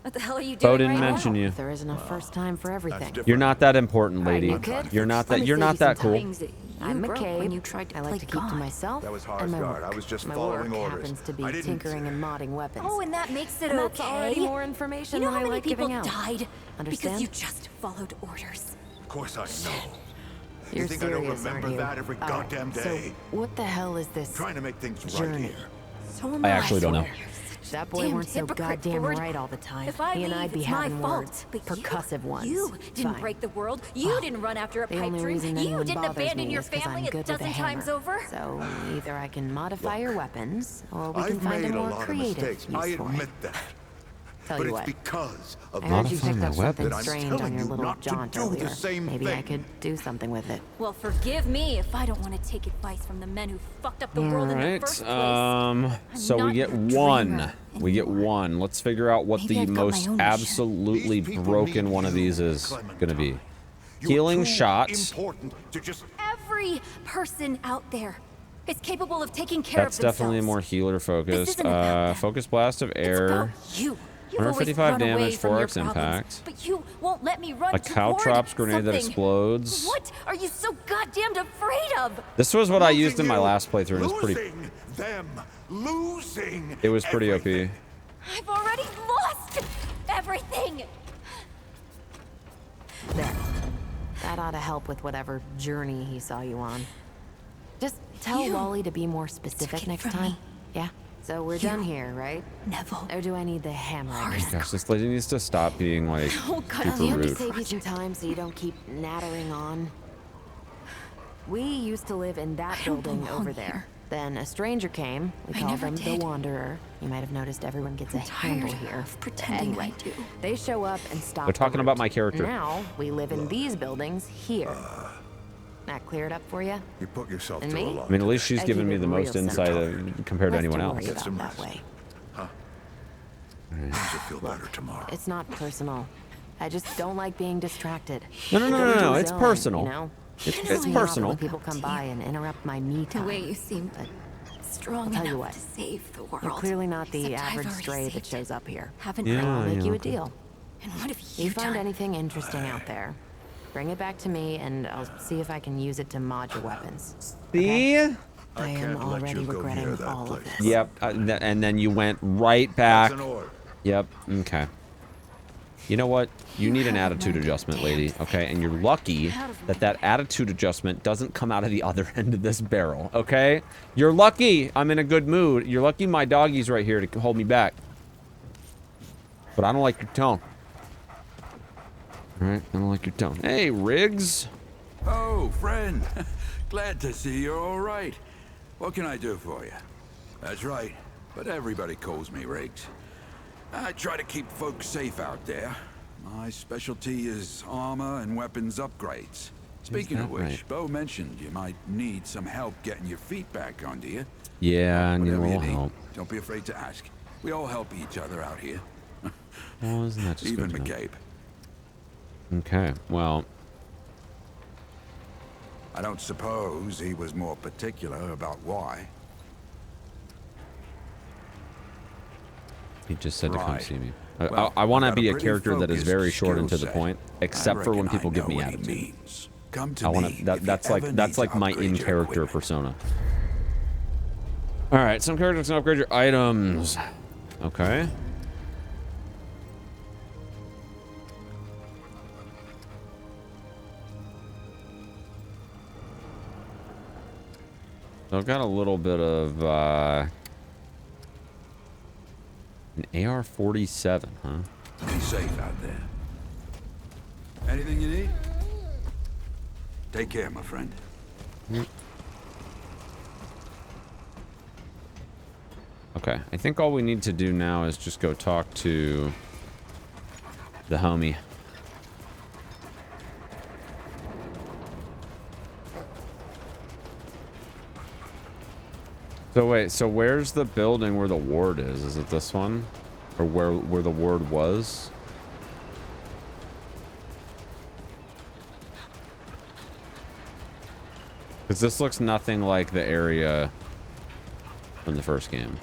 What the hell are you doing Bo didn't right mention now? you. There isn't a first time for everything. You're not that important, lady. you kid? You're not that. Let me You're save not you some that cool. time. I'm McCabe. When you tried to I like play to keep to God. myself That was and my Harzgard. work. I was just my following work orders. happens to be I didn't- tinkering and modding weapons. Oh, and that makes it And that's okay. already more information You know than how I many like people giving out. died Understand? because you just followed orders? Of course I know. You're you think I don't serious, remember aren't you? that every All right, goddamn so day? what the hell is this Trying to make things right journey? here. So am I actually don't know. That boy Damn weren't so hypocrite, goddamn Ford. right all the time. If I He and leave, I'd be it's my having fault. words, But percussive ones. You didn't Fine. break the world. You Oh, didn't run after a The pipe only dream. reason You anyone didn't bothers abandon me your is 'cause family I'm a good with a dozen times hammer. over. So either I can modify your weapons, or we can I've find made a a more lot of creative mistakes. use I for admit it. that. Tell But you it's what. because of I heard you Modify picked my up something weapons. I'm strange telling on your you little not to jaunt do the earlier. same Maybe I thing. could do something with it. Well, forgive me if I don't want to take advice from the men who fucked up the world in the Alright, first place. so we not get your 1. dreamer We get 1. Let's figure out what Maybe the I've got my most own mission. absolutely These people broken need one of you, these is Clementine. gonna be. You're Healing too shots. important to just Every person out there is capable of taking care That's of themselves. definitely more healer focused. isn't about that. Focus blast of It's air. about you. You've always 155 run away damage, from your 4x problems, impact. But you won't let me run A caltrops toward grenade that something. explodes. What are you so goddamned afraid of? This was what I used in losing my you, last playthrough, and it was pretty. losing them, losing. It was pretty everything. OP. I've already lost everything. There. That ought to help with whatever journey he saw you on. Just tell You Wally to be more specific took it next from time. me. Yeah? So we're done here, right? Neville. Or do I need the hammer again? Gosh, this lady needs to stop being like Oh, God, super You have to rude. save you some time so you don't keep nattering on. We used to live in that I don't building belong over there. here. Then a stranger came. We I called never them the did. Wanderer. You might have noticed everyone gets a I'm tired handle here. of pretending Anyway, I do. they show up and stop. They're talking the about route. my character. Now we live in these buildings here. That cleared up for you? You put yourself And through me? a lot. I mean, at least she's I given keep me it the real most insight simple. compared to Less anyone worry else. about that way. Things will feel better tomorrow. It's not personal. I just don't like being distracted. No, no, no, no, no. Go It's zone, personal. You know? It's Pisses me off personal. when people come by and interrupt my me The time. way you seem But strong I'll tell you enough what. to save the world. you're clearly not the Except I've average already stray that saved shows it. up here. Haven't Yeah, I? I'll make you a okay. deal. And what have you You find done? anything interesting out there, bring it back to me, and I'll see if I can use it to mod your weapons. See? I can't am let already you go near regretting that all of place. this. Yep. And then you went right back. That's an order. Yep. Okay. You know what? You need an attitude adjustment, lady. Okay, and you're lucky that that attitude adjustment doesn't come out of the other end of this barrel. Okay, you're lucky. I'm in a good mood. You're lucky my doggy's right here to hold me back. But I don't like your tone. All right, I don't like your tone. Hey, Riggs. Oh, friend. Glad to see you're all right. What can I do for you? That's right, but everybody calls me Riggs. I try to keep folks safe out there. My specialty is armor and weapons upgrades. Speaking of which, right? Bo mentioned you might need some help getting your feet back under you. Yeah, I need a Whatever you little need, help. don't be afraid to ask. We all help each other out here. Well, isn't that just Even good to know? McCabe. Okay, well, I don't suppose he was more particular about why. he just said to come Right. see me. Well, I want to I've got be a a pretty character that is focused very short and to skill the set. point, I except for when reckon people I give me know what he attitude. means. Come to I want me to. That's if you ever need like to my upgrade your in-character equipment. persona. All right, some characters can upgrade your items. Okay. So I've got a little bit of an AR-47, huh? Be safe out there. Anything you need? Take care, my friend. Okay, I think all we need to do now is just go talk to the homie. So wait, so where's the building where the ward is? Is it this one? Or where the ward was? Because this looks nothing like the area from the first game.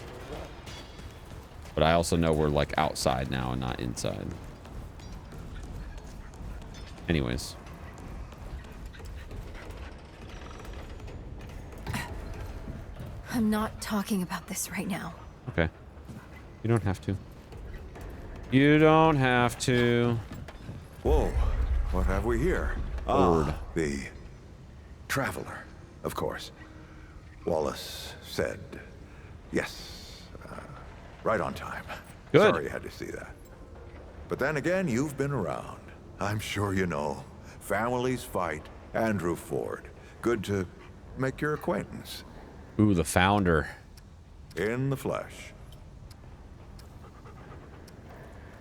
But I also know we're like outside now and not inside. Anyways. I'm not talking about this right now. Okay. You don't have to. You don't have to. Whoa, what have we here? Word. The Traveler, of course. Wallace said yes. Right on time. Good. Sorry you had to see that. But then again, you've been around. I'm sure you know. Families fight. Andrew Ford. Good to make your acquaintance. Ooh, the founder. In the flesh.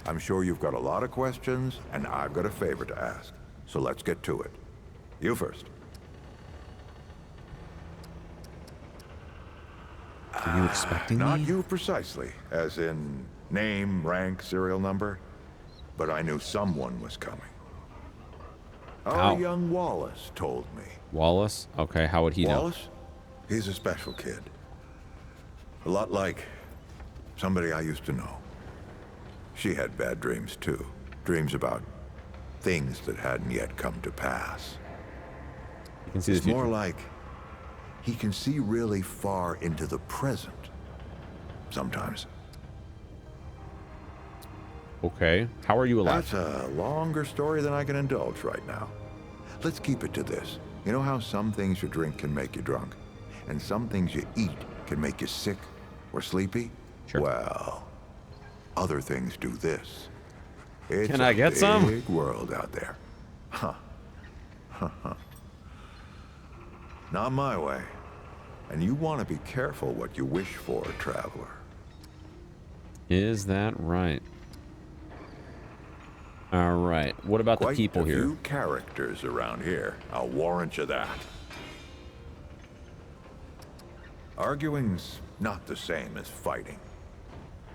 I'm sure you've got a lot of questions, and I've got a favor to ask. So let's get to it. You first. Are you expecting Not me? you precisely, as in name, rank, serial number. But I knew someone was coming. Our How? young Wallace told me. Wallace? Okay, how would he know? Wallace? He's a special kid. A lot like somebody I used to know. She had bad dreams too. Dreams about things that hadn't yet come to pass. You can see the It's future. more like he can see really far into the present. Sometimes. Okay. How are you alive? That's a longer story than I can indulge right now. Let's keep it to this. You know how some things you drink can make you drunk? And some things you eat can make you sick or sleepy? Sure. Well, other things do this. It's Can I get some? a big world out there. Huh. Not my way. And you want to be careful what you wish for, traveler. Is that right? All right. What about the Quite people a here? few characters around here. I'll warrant you that. Arguing's not the same as fighting.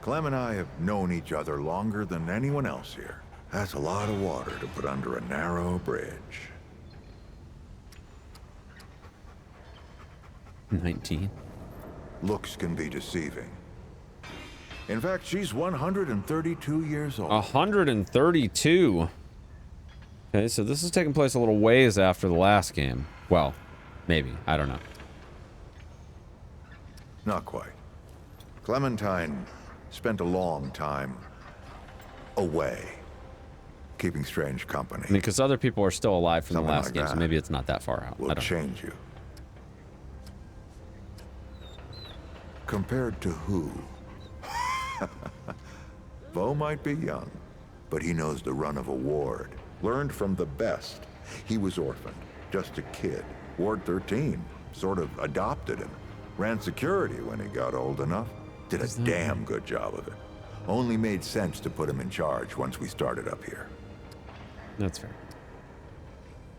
Clem and I have known each other longer than anyone else here. That's a lot of water to put under a narrow bridge. 19. Looks can be deceiving. In fact, she's 132 years old. 132. Okay, so this is taking place a little ways after the last game. Well, maybe. I don't know. Not quite. Clementine spent a long time away, keeping strange company. I mean, because other people are still alive from Something the last like game, so that maybe it's not that far out. Will I don't know. change you. Compared to who? Bo might be young, but he knows the run of a ward. Learned from the best. He was orphaned, just a kid. Ward 13 sort of adopted him. Ran security when he got old enough. Did a damn good job of it. Only made sense to put him in charge once we started up here. That's fair.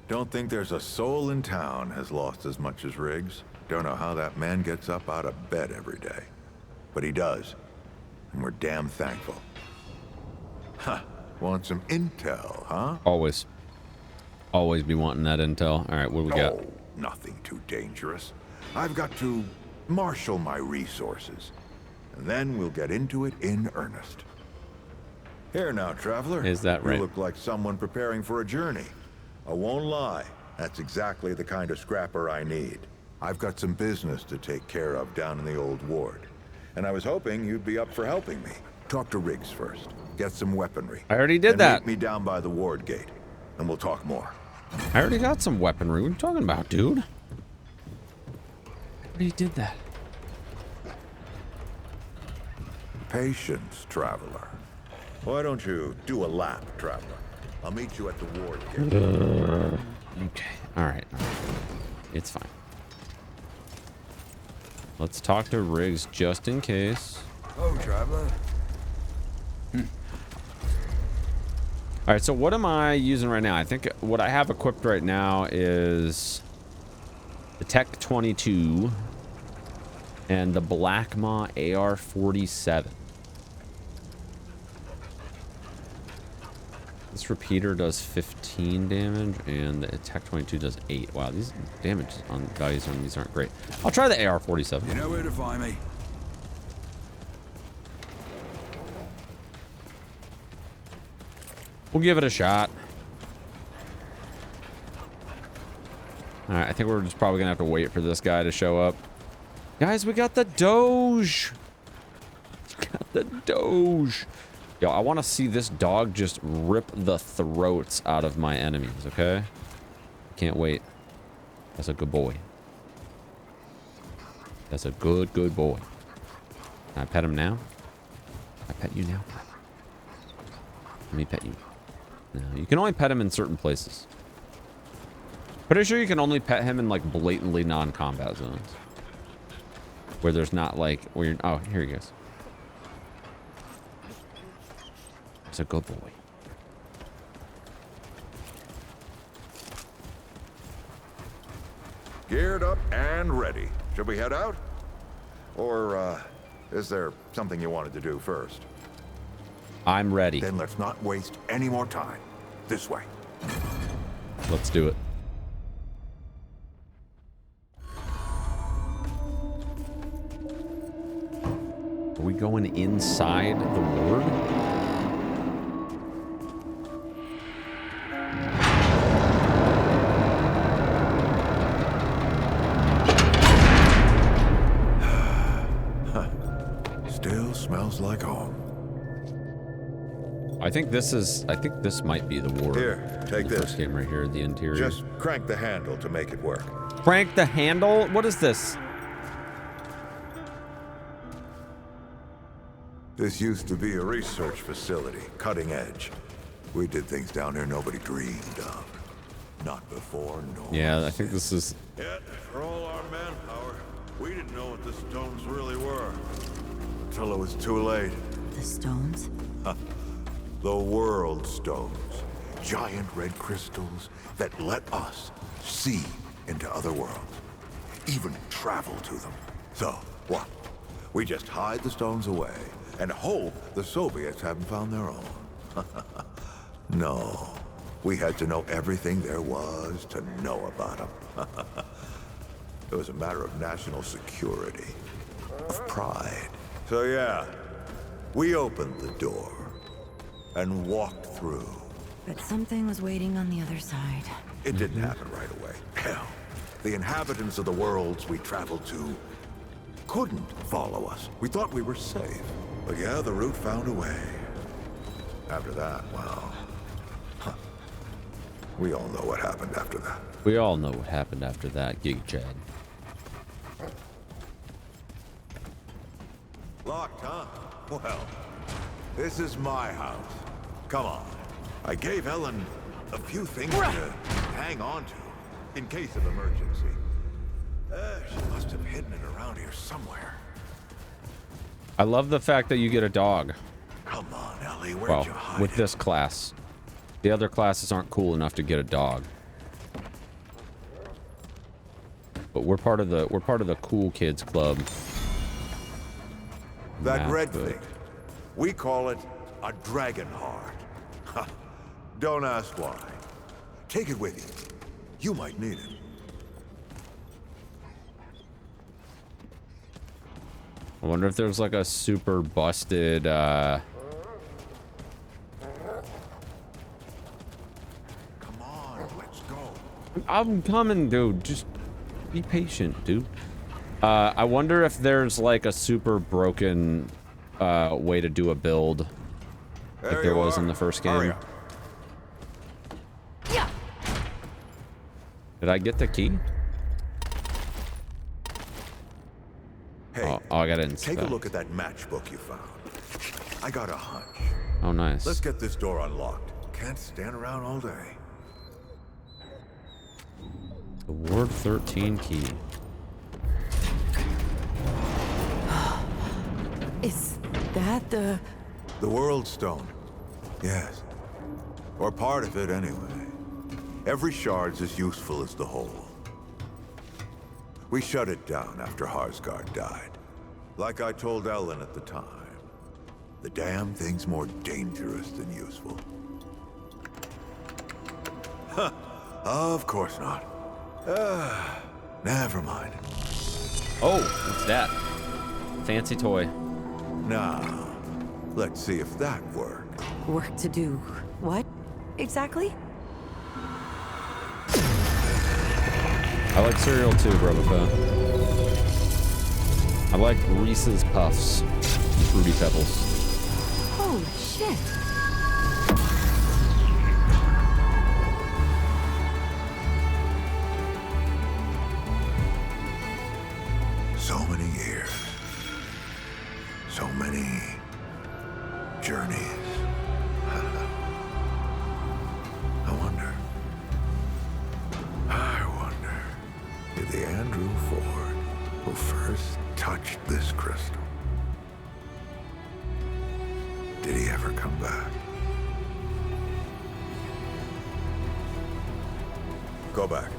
Don't think there's a soul in town has lost as much as Riggs. Don't know how that man gets up out of bed every day. But he does. And we're damn thankful. Huh. Want some intel, huh? Always. Always be wanting that intel. All right, what do we got? Oh, nothing too dangerous. I've got to marshal my resources. And then we'll get into it in earnest. Here now, traveler. Is that right? You look like someone preparing for a journey. I won't lie. That's exactly the kind of scrapper I need. I've got some business to take care of down in the old ward. And I was hoping you'd be up for helping me. Talk to Riggs first. Get some weaponry. I already did then that. Meet me down by the ward gate. And we'll talk more. I already got some weaponry. What are you talking about, dude? I already did that. Patience, traveler. Why don't you do a lap, traveler? I'll meet you at the ward gate. Okay. All right. It's fine. Let's talk to Riggs just in case. Oh, traveler. All right. So what am I using right now? I think what I have equipped right now is the Tech 22 and the Black Maw AR-47. This repeater does 15 damage, and the Tech 22 does 8. Wow, these damage on values on these aren't great. I'll try the AR-47. You know where to find me. We'll give it a shot. All right, I think we're just probably gonna have to wait for this guy to show up. Guys, we got the Doge. We got the Doge. Yo, I want to see this dog just rip the throats out of my enemies, okay? Can't wait. That's a good boy. That's a good boy. Can I pet him now? Can I pet you now? Let me pet you. No, you can only pet him in certain places. Pretty sure you can only pet him in like blatantly non-combat zones. Where there's not like, where you're, oh, here he goes. It's a good boy. Geared up and ready. Should we head out? Or, is there something you wanted to do first? I'm ready. Then let's not waste any more time. This way. Let's do it. Are we going inside the ward? Still smells like home. I think this might be the ward. Here, take the this. First game right here, the interior. Just crank the handle to make it work. Crank the handle? What is this? This used to be a research facility, cutting edge. We did things down here nobody dreamed of. Not before, nor Yeah, I think this is... Yet, for all our manpower, we didn't know what the stones really were. Until it was too late. The stones? The world stones. Giant red crystals that let us see into other worlds. Even travel to them. So, what? We just hide the stones away and hope the Soviets haven't found their own. No. We had to know everything there was to know about them. It was a matter of national security. Of pride. So yeah, we opened the door and walked through. But something was waiting on the other side. It didn't happen right away. Hell, the inhabitants of the worlds we traveled to couldn't follow us. We thought we were safe. But yeah, the route found a way. After that, well... We all know what happened after that. We all know what happened after that, Gig Chad. Locked, huh? Well, this is my house. Come on. I gave Ellen a few things to hang on to in case of emergency. She must have hidden it around here somewhere. I love the fact that you get a dog. Come on, Ellie, where'd Well, you hide with it? this class. The other classes aren't cool enough to get a dog. but we're part of the cool kids club. That Math red book. thing. We call it a dragon heart. Ha, don't ask why. Take it with you. You might need it. I wonder if there's like a super busted Come on, let's go. I'm coming, dude. Just be patient, dude. I wonder if there's like a super broken way to do a build like there was in the first game. Yeah. Did I get the key? Hey, oh, I got it instead. take a look at that matchbook you found. I got a hunch. Oh, nice. Let's get this door unlocked. Can't stand around all day. The Ward 13 key. Is that the World Stone. Yes. Or part of it, anyway. Every shard's as useful as the whole. We shut it down after Harzgard died. Like I told Ellen at the time, the damn thing's more dangerous than useful. Huh. Of course not. Never mind. Oh, what's that? Fancy toy. Now, let's see if that worked. work to do? What exactly? I like cereal too, Roboco. I like Reese's Puffs, Fruity Pebbles. Holy shit! So many years. So many journeys. I wonder if the Andrew Ford who first touched this crystal, did he ever come back? Go back.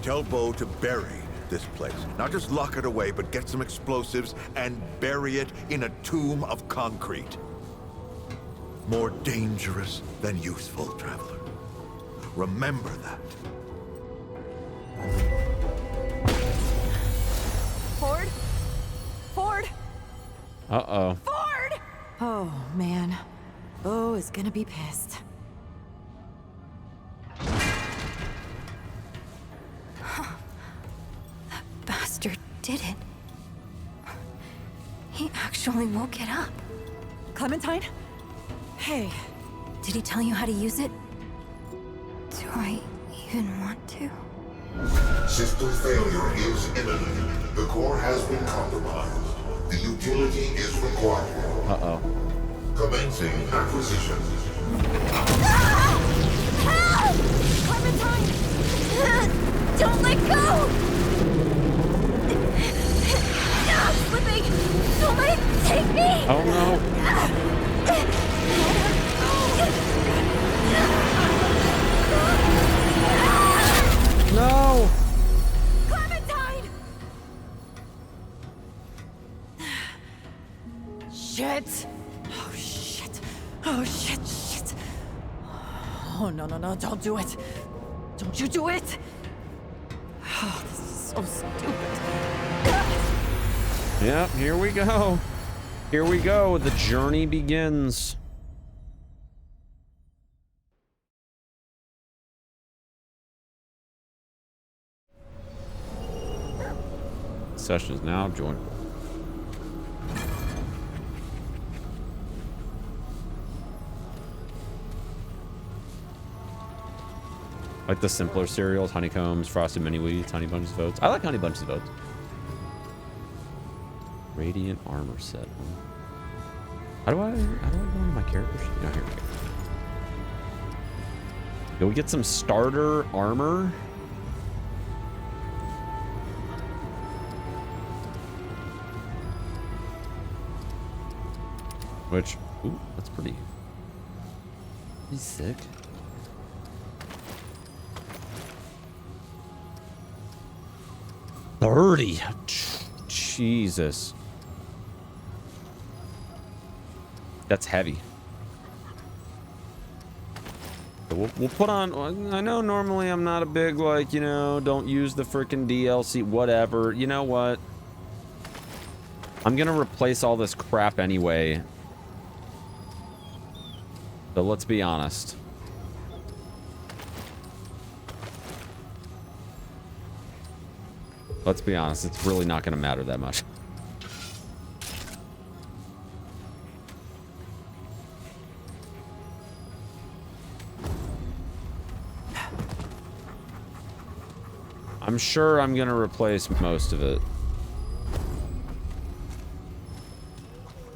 Tell Bo to bury this place. Not just lock it away, but get some explosives and bury it in a tomb of concrete. More dangerous than useful, traveler. Remember that. Ford? Ford? Uh-oh. Ford! Oh, man. Bo is gonna be pissed. That bastard did it. He actually woke it up. Clementine? Hey. Did he tell you how to use it? Do I even want to? System failure is imminent. The core has been compromised. The utility is required. Uh-oh. Commencing acquisition. Help! Clementine! Don't let go! I'm slipping! Don't let it take me! Oh no! No! Clementine! Shit! Oh, shit. Oh, shit, shit. Oh, no, no, no, don't do it. Don't you do it! Oh, this is so stupid. Yep, here we go. Here we go. The journey begins. Session is now joined. Like the simpler cereals, honeycombs, frosted mini wheats, honey bunches of oats. I like honey bunches of oats. Radiant armor set. How do I go into my character sheet? Oh, here we go. Do we get some starter armor? Which, ooh, that's pretty. He's sick. 30. Jesus. That's heavy. We'll put on... I know normally I'm not a big, like, you know, don't use the freaking DLC, whatever. You know what? I'm gonna replace all this crap anyway. So let's be honest. Let's be honest, it's really not gonna matter that much. I'm sure I'm gonna replace most of it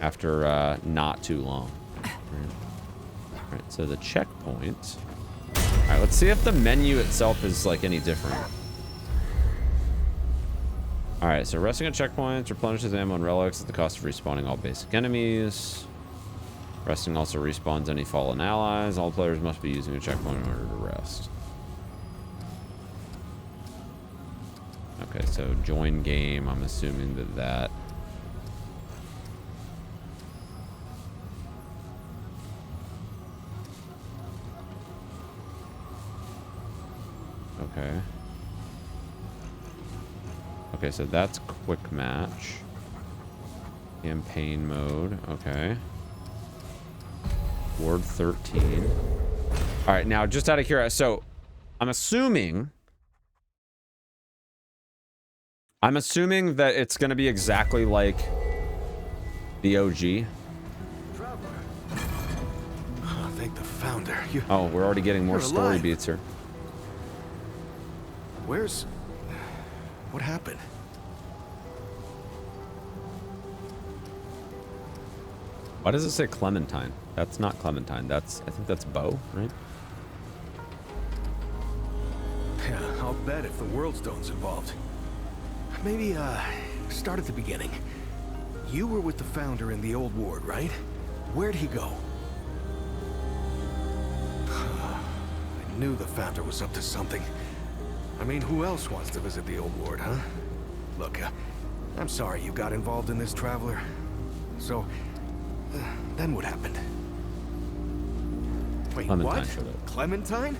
after not too long. All right, so the checkpoint. All right, let's see if the menu itself is like any different. All right, so resting at checkpoints replenishes ammo and relics at the cost of respawning all basic enemies. Resting also respawns any fallen allies. All players must be using a checkpoint in order to rest. Okay, so join game. I'm assuming that okay. Okay, so that's quick match. Campaign mode. Okay. Ward 13. All right, now just out of curiosity, so I'm assuming that it's going to be exactly like the OG. Oh, thank the founder. Oh, we're already getting more story alive. beats here. What happened? Why does it say Clementine? That's not Clementine. I think that's Bo, right? Yeah, I'll bet if the World Stone's involved. Maybe, start at the beginning. You were with the founder in the old ward, right? Where'd he go? I knew the founder was up to something. I mean, who else wants to visit the old ward, huh? Look, I'm sorry you got involved in this, Traveler. So, then what happened? Wait, Clementine what? showed up. Clementine?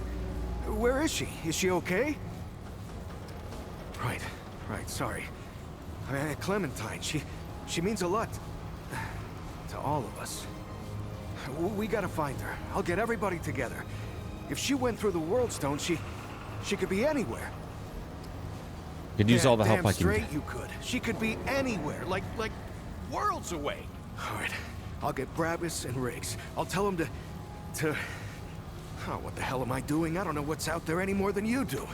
Where is she? Is she okay? Right, sorry. Clementine, she means a lot to all of us. We gotta find her. I'll get everybody together. If she went through the World Stone, she could be anywhere. Could use all the help Damn I can straight get. you could. She could be anywhere, like worlds away. All right, I'll get Brabus and Riggs. I'll tell them to... Oh, what the hell am I doing? I don't know what's out there any more than you do.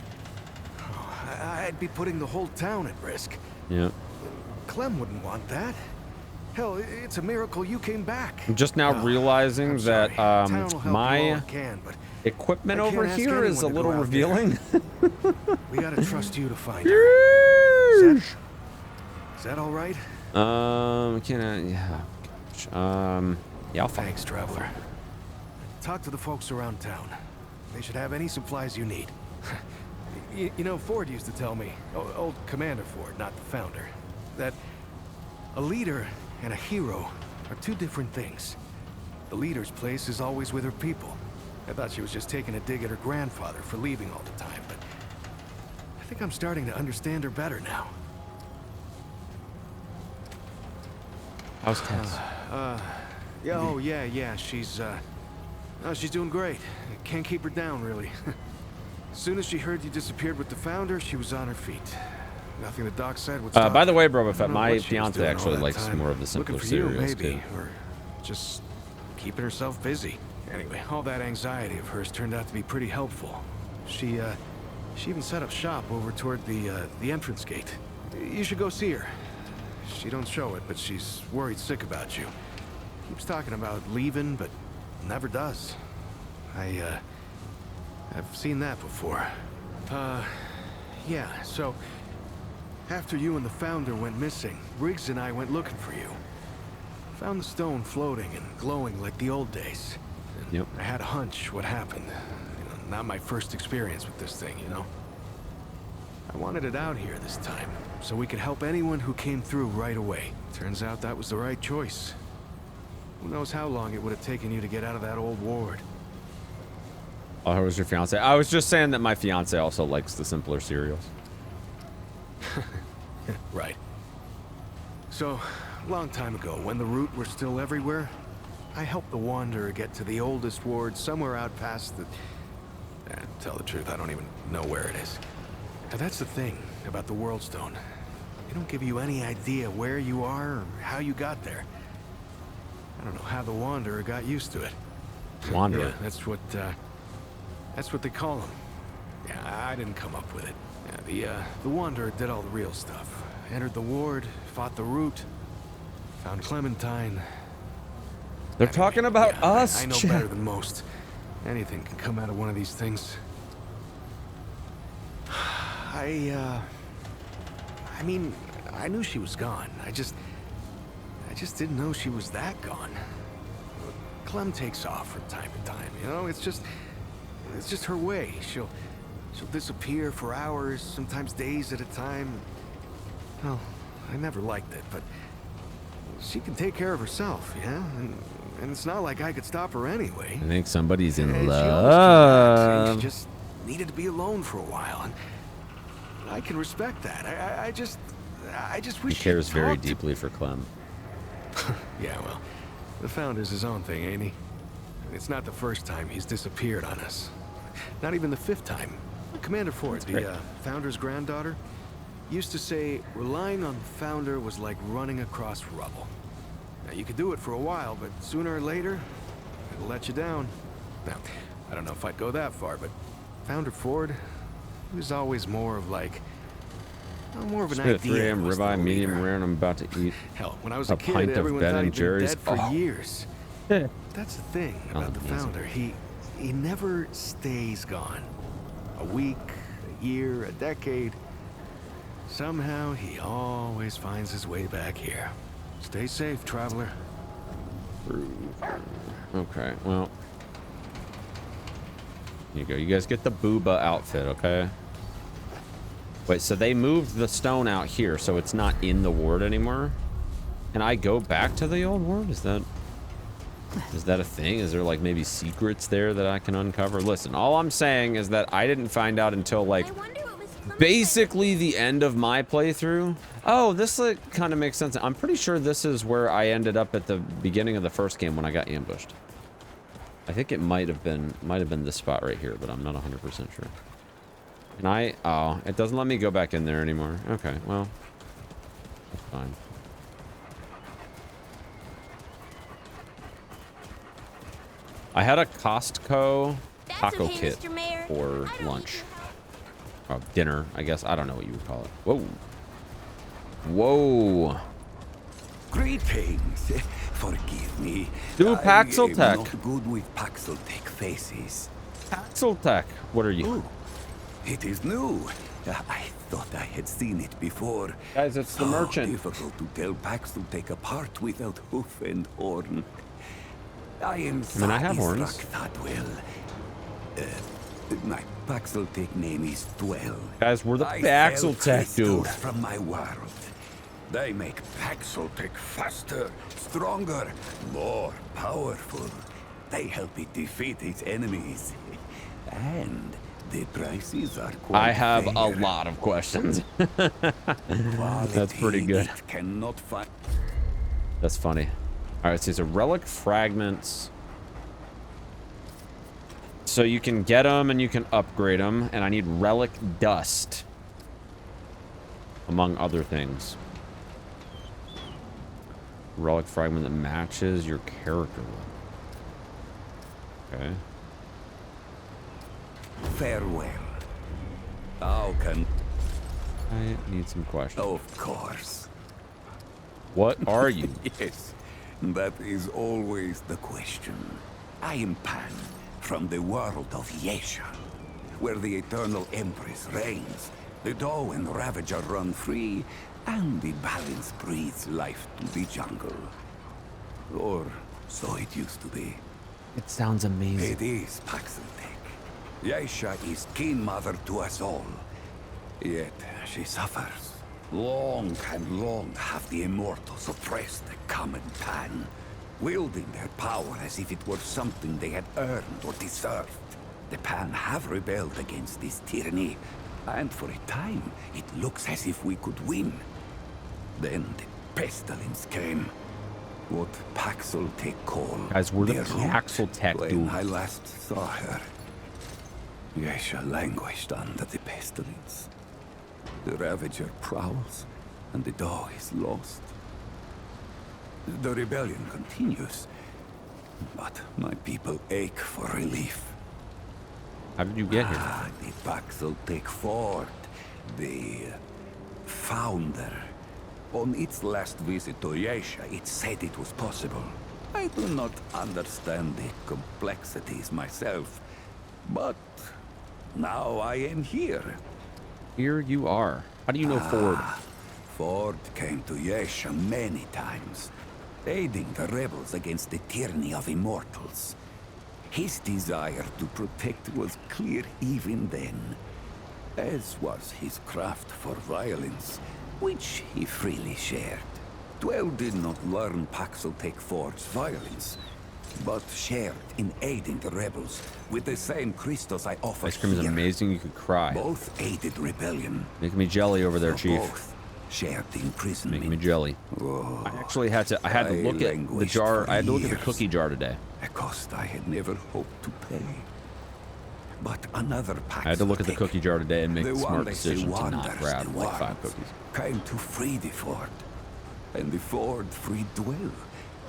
Oh, I'd be putting the whole town at risk. Yeah. Clem wouldn't want that. Hell, it's a miracle you came back. I'm just now realizing that Town will help you all my it can, but equipment I can't over ask here is a anyone to little go out revealing. we gotta trust you to find her. Is that all right? Can I? Yeah. Gosh. Yeah, I'll find. Thanks, Traveler. Talk to the folks around town. They should have any supplies you need. You know, Ford used to tell me, old Commander Ford, not the founder, that a leader and a hero are two different things. The leader's place is always with her people. I thought she was just taking a dig at her grandfather for leaving all the time, but I think I'm starting to understand her better now. How's Tess? Yeah, she's doing great. Can't keep her down, really. As soon as she heard you disappeared with the founder, she was on her feet. Nothing the doc said would stop By the her. way, Boba I Fett, don't know my what she was fiance doing all actually that likes time. more of the simpler Looking for you, cereals maybe, too. or just keeping herself busy. Anyway, all that anxiety of hers turned out to be pretty helpful. She even set up shop over toward the entrance gate. You should go see her. She don't show it, but she's worried sick about you. Keeps talking about leaving, but never does. I've seen that before. Yeah, so after you and the founder went missing, Riggs and I went looking for you. Found the stone floating and glowing like the old days. Yep. I had a hunch what happened. You know, not my first experience with this thing, you know? I wanted it out here this time, so we could help anyone who came through right away. Turns out that was the right choice. Who knows how long it would have taken you to get out of that old ward. Oh, how was your fiance? I was just saying that my fiance also likes the simpler cereals. Right. So, long time ago, when the Root were still everywhere, I helped the Wanderer get to the oldest ward somewhere out past the... to tell the truth, I don't even know where it is. Now, that's the thing about the World Stone. They don't give you any idea where you are or how you got there. I don't know how the Wanderer got used to it. Wanderer? Yeah, that's what they call him. Yeah, I didn't come up with it. Yeah, the Wanderer did all the real stuff. Entered the ward, fought the Root, found Clementine. They're talking about us. I know better than most. Anything can come out of one of these things. I mean, I knew she was gone. I just didn't know she was that gone. Clem takes off from time to time, you know? It's just her way. She'll disappear for hours, sometimes days at a time. Well, I never liked it, but she can take care of herself, yeah? And it's not like I could stop her anyway. I think somebody's in She love. She just needed to be alone for a while, and I can respect that. I just wish He cares she'd very talk to- deeply for Clem. Yeah, well, the Founder's his own thing, ain't he? It's not the first time he's disappeared on us. Not even the 5th time. Commander Ford, the Founder's granddaughter, used to say relying on the Founder was like running across rubble. Now, you could do it for a while, but sooner or later, it'll let you down. Now, I don't know if I'd go that far, but Founder Ford, he was always more of like... more of an idea. 3 a.m. was the ribeye, medium leader. rare, and I'm about to eat Hell, when I was a a kid, pint of everyone Ben thought and he'd been Jerry's. dead for Oh. years. That's the thing about the Founder. He never stays gone. A week, a year, a decade. Somehow he always finds his way back here. Stay safe, traveler. Okay, well. Here you go. You guys get the Booba outfit, okay? Wait, so they moved the stone out here, so it's not in the ward anymore? Can I go back to the old ward? Is that a thing? Is there like maybe secrets there that I can uncover? Listen, all I'm saying is that I didn't find out until like basically the end of my playthrough. Oh, this like kind of makes sense. I'm pretty sure this is where I ended up at the beginning of the first game when I got ambushed. I think it might have been this spot right here, but I'm not 100% sure. Can I? Oh, it doesn't let me go back in there anymore. Okay, well, that's fine. I had a Costco taco okay, kit Mr. Mayor. for lunch. Oh, dinner, I guess. I don't know what you would call it. Whoa. Whoa. Greetings. Forgive me. Do Paxel Tech. I'm not good with Paxel Tech faces. Paxel Tech. What are you? Oh, it is new. I thought I had seen it before. Guys, it's the merchant. Difficult to tell Paxel Tech apart without hoof and horn. I am I have horns. Thadwell. My Paxel Tech name is Dwell. Guys, we're the I Paxel sell Tech dude. crystals from my world. They make Paxel Tech faster, stronger, more powerful. They help it defeat its enemies. And the prices are quite I have fair. a lot of questions. That's pretty good. It cannot find. That's funny. All right, so these are relic fragments. So you can get them and you can upgrade them, and I need relic dust, among other things. Relic fragment that matches your character. Okay. Farewell. How can... I need some questions. Of course. What are you? Yes, that is always the question. I am Pan, from the world of Yesha, where the Eternal Empress reigns, the Doe and Ravager run free, and the balance breathes life to the jungle. Or so it used to be. It sounds amazing. It is Paxel Tech. Yesha is kin mother to us all. Yet she suffers. Long and long have the immortals oppressed the common Pan, wielding their power as if it were something they had earned or deserved. The Pan have rebelled against this tyranny, and for a time, it looks as if we could win. Then the pestilence came. What Paxel take call. Guys, we're the their root. Paxel Tech When dude. I last saw her, Yesha languished under the pestilence. The Ravager prowls, and the dog is lost. The rebellion continues, but my people ache for relief. How did you get here? The Paxel take Fort, the founder. On its last visit to Yesha, it said it was possible. I do not understand the complexities myself, but now I am here. Here you are. How do you know Ford? Ford came to Yesha many times, aiding the rebels against the tyranny of immortals. His desire to protect was clear even then, as was his craft for violence, which he freely shared. Dwell did not learn Paxel take Ford's violence, but shared in aiding the rebels with the same crystals I offer. Ice cream is here. amazing. You could cry. Both aided rebellion. Making me jelly over there, Chief. Both shared imprisonment. Making me jelly. Oh, I actually had to. I had to look at the jar. I had to look at the cookie jar today. A cost I had never hoped to pay. But another Paxel I had to look at the take, cookie jar today and make the the one smart they say decision to not wanders grab the like 5 wilds, cookies. came to free the Ford. And the Ford freed Dwell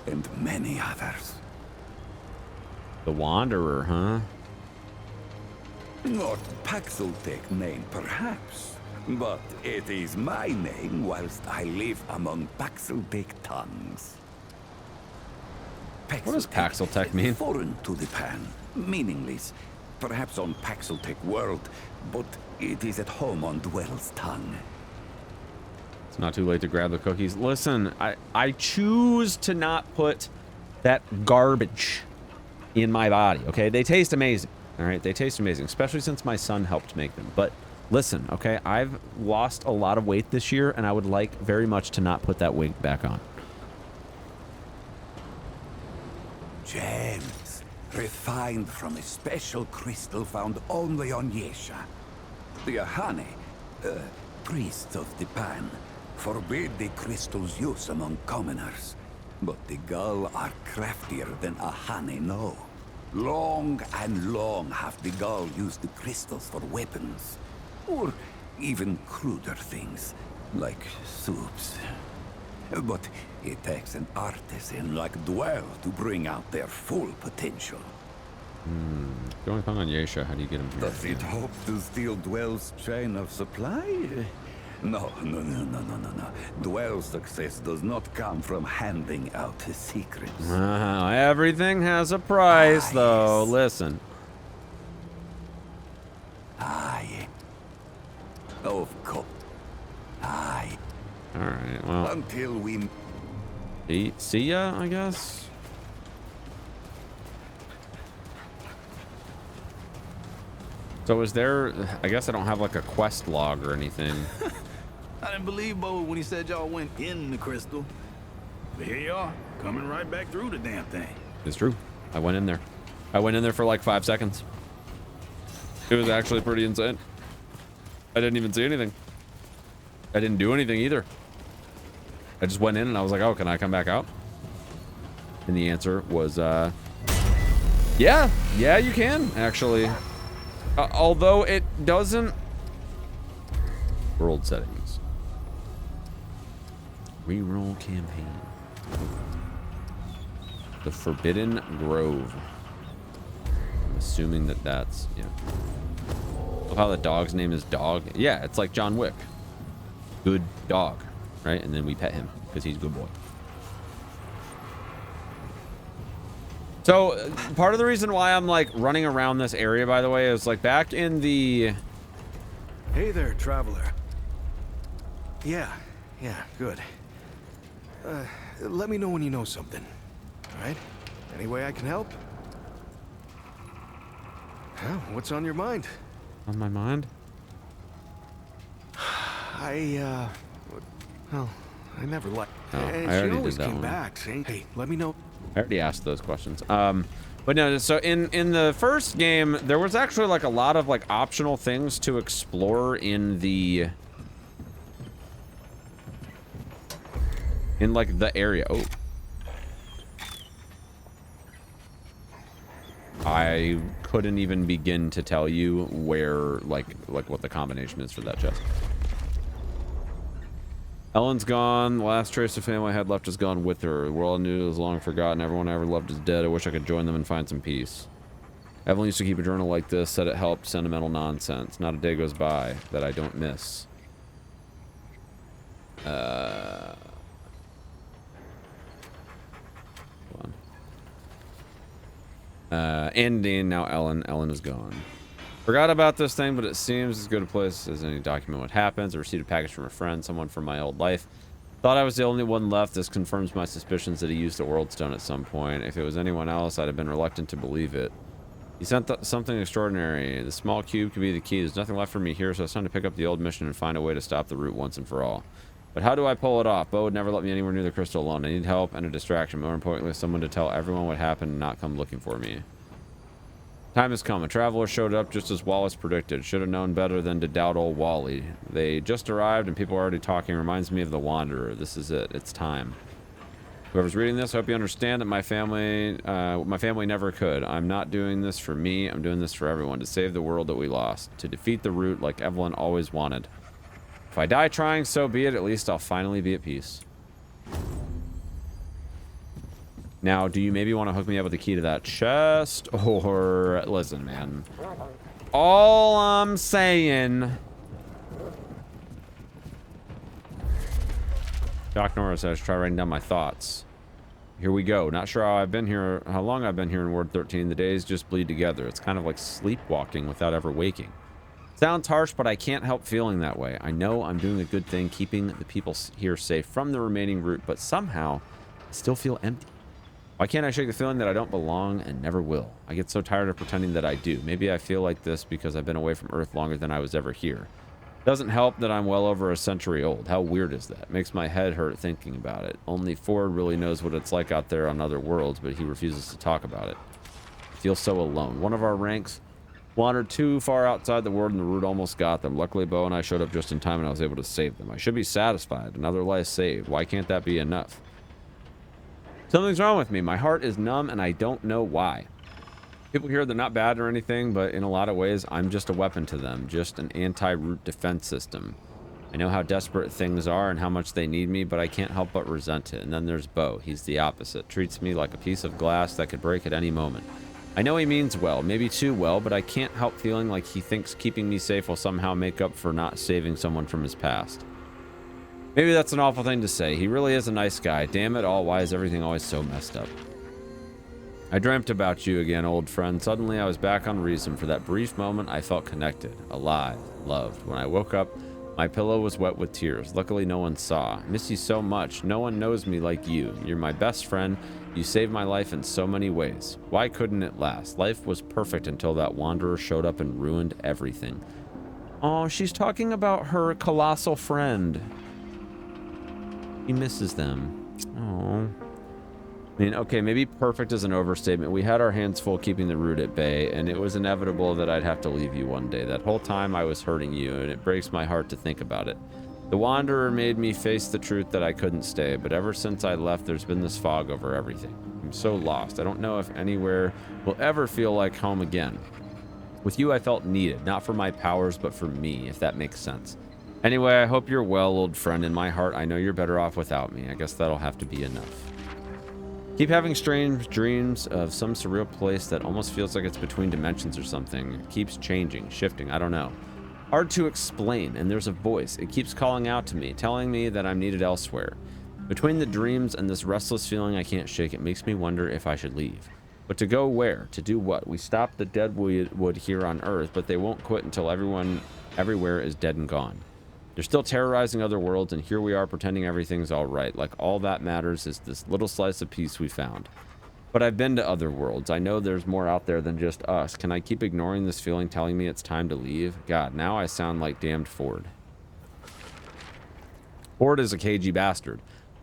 and many others. The Wanderer, huh? Not Paxeltech name, perhaps, but it is my name whilst I live among Paxeltech tongues. What does Paxeltech mean? Foreign to the Pan, meaningless, perhaps on Paxeltech world, but it is at home on Dwell's tongue. It's not too late to grab the cookies. Listen, I choose to not put that garbage in my body, okay? They taste amazing, all right? They taste amazing, especially since my son helped make them. But listen, okay? I've lost a lot of weight this year, and I would like very much to not put that weight back on. Gems, refined from a special crystal found only on Yesha. The Ahane, priests of the Pan, forbid the crystal's use among commoners. But the Gull are craftier than Ahane know. Long and long have the Gull used the crystals for weapons. Or even cruder things, like soups. But it takes an artisan like Dwell to bring out their full potential. Going on Yesha, how do you get him here? Does it hope to steal Dwell's chain of supply? No. Dwell's success does not come from handing out his secrets. Everything has a price, though. Yes. Listen. Aye. Of course. Aye. All right, well. Until we... See ya, I guess? So is there... I guess I don't have, like, a quest log or anything. I didn't believe Bo when he said y'all went in the crystal. But here you are, coming right back through the damn thing. It's true. I went in there. I went in there for like 5 seconds. It was actually pretty insane. I didn't even see anything. I didn't do anything either. I just went in and I was like, oh, can I come back out? And the answer was, yeah, you can, actually. Although it doesn't... World settings. Reroll campaign. The Forbidden Grove. I'm assuming that that's, yeah. Love how the dog's name is Dog. Yeah, it's like John Wick. Good dog, right? And then we pet him because he's a good boy. So part of the reason why I'm like running around this area, by the way, is like back in the... Hey there, traveler. Yeah, good. Let me know when you know something. All right? Any way I can help? Well, what's on your mind? On my mind? Well, I never liked. Oh, And I she already always did that came one. back saying, "Hey, let me know." I already asked those questions. But no, so in the first game, there was actually like a lot of like optional things to explore in like the area. Oh. I couldn't even begin to tell you where like what the combination is for that chest. Ellen's gone. The last trace of family I had left is gone with her. The world I knew is long forgotten. Everyone I ever loved is dead. I wish I could join them and find some peace. Evelyn used to keep a journal like this, said it helped. Sentimental nonsense. Not a day goes by that I don't miss. Hold on. Ending, now Ellen. Ellen is gone. Forgot about this thing, but it seems as good a place as any document what happens. I received a package from a friend, someone from my old life. Thought I was the only one left. This confirms my suspicions that he used the World Stone at some point. If it was anyone else, I'd have been reluctant to believe it. He sent something extraordinary. The small cube could be the key. There's nothing left for me here, so it's time to pick up the old mission and find a way to stop the root once and for all. But how do I pull it off? Bo would never let me anywhere near the crystal alone. I need help and a distraction. More importantly, someone to tell everyone what happened and not come looking for me. Time has come. A traveler showed up just as Wallace predicted. Should have known better than to doubt old Wally. They just arrived and people are already talking. Reminds me of the Wanderer. This is it. It's time. Whoever's reading this, I hope you understand that my family never could. I'm not doing this for me. I'm doing this for everyone. To save the world that we lost. To defeat the root like Evelyn always wanted. If I die trying, so be it. At least I'll finally be at peace. Now, do you maybe want to hook me up with the key to that chest? Or, listen, man. All I'm saying... Doc Norris says, try writing down my thoughts. Here we go. Not sure how long I've been here in Ward 13. The days just bleed together. It's kind of like sleepwalking without ever waking. Sounds harsh, but I can't help feeling that way. I know I'm doing a good thing, keeping the people here safe from the remaining root, but somehow I still feel empty. Why can't I shake the feeling that I don't belong and never will? I get so tired of pretending that I do. Maybe I feel like this because I've been away from Earth longer than I was ever here. Doesn't help that I'm well over a century old. How weird is that? Makes my head hurt thinking about it. Only Ford really knows what it's like out there on other worlds, but he refuses to talk about it. I feel so alone. One of our ranks wandered too far outside the world and the root almost got them. Luckily, Bo and I showed up just in time and I was able to save them. I should be satisfied. Another life saved. Why can't that be enough? Something's wrong with me. My heart is numb and I don't know why. People here, they're not bad or anything, but in a lot of ways, I'm just a weapon to them. Just an anti-root defense system. I know how desperate things are and how much they need me, but I can't help but resent it. And then there's Bo. He's the opposite. Treats me like a piece of glass that could break at any moment. I know he means well, maybe too well, but I can't help feeling like he thinks keeping me safe will somehow make up for not saving someone from his past. Maybe that's an awful thing to say. He really is a nice guy. Damn it all, why is everything always so messed up? I dreamt about you again, old friend. Suddenly I was back on reason. For that brief moment, I felt connected, alive, loved. When I woke up, my pillow was wet with tears. Luckily, no one saw. I miss you so much. No one knows me like you. You're my best friend. You saved my life in so many ways. Why couldn't it last? Life was perfect until that wanderer showed up and ruined everything. Oh, she's talking about her colossal friend. He misses them. Oh. I mean, okay, maybe perfect is an overstatement. We had our hands full keeping the root at bay, and it was inevitable that I'd have to leave you one day. That whole time I was hurting you, and it breaks my heart to think about it. The Wanderer made me face the truth that I couldn't stay, but ever since I left, there's been this fog over everything. I'm so lost. I don't know if anywhere will ever feel like home again. With you, I felt needed, not for my powers, but for me, if that makes sense. Anyway, I hope you're well, old friend. In my heart, I know you're better off without me. I guess that'll have to be enough. Keep having strange dreams of some surreal place that almost feels like it's between dimensions or something. It keeps changing, shifting, I don't know. Hard to explain, and there's a voice. It keeps calling out to me, telling me that I'm needed elsewhere. Between the dreams and this restless feeling I can't shake, it makes me wonder if I should leave. But to go where? To do what? We stopped the deadwood here on Earth, but they won't quit until everyone everywhere is dead and gone. They're still terrorizing other worlds, and here we are pretending everything's all right, like all that matters is this little slice of peace we found. But I've been to other worlds. I know there's more out there than just us. Can I keep ignoring this feeling telling me it's time to leave? God, now I sound like damned Ford. Ford is a cagey bastard.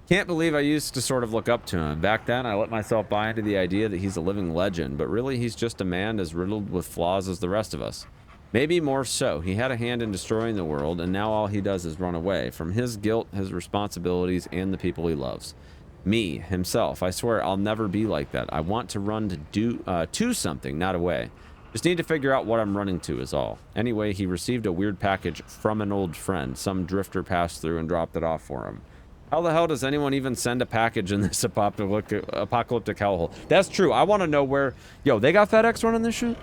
Can't believe I used to sort of look up to him. Back then, I let myself buy into the idea that he's a living legend, but really he's just a man as riddled with flaws as the rest of us. Maybe more so. He had a hand in destroying the world, and now all he does is run away from his guilt, his responsibilities, and the people he loves. Me, himself, I swear I'll never be like that. I want to run to something, not away. Just need to figure out what I'm running to is all. Anyway, he received a weird package from an old friend. Some drifter passed through and dropped it off for him. How the hell does anyone even send a package in this apocalyptic hellhole? That's true. I want to know where... Yo, they got FedEx running this shit?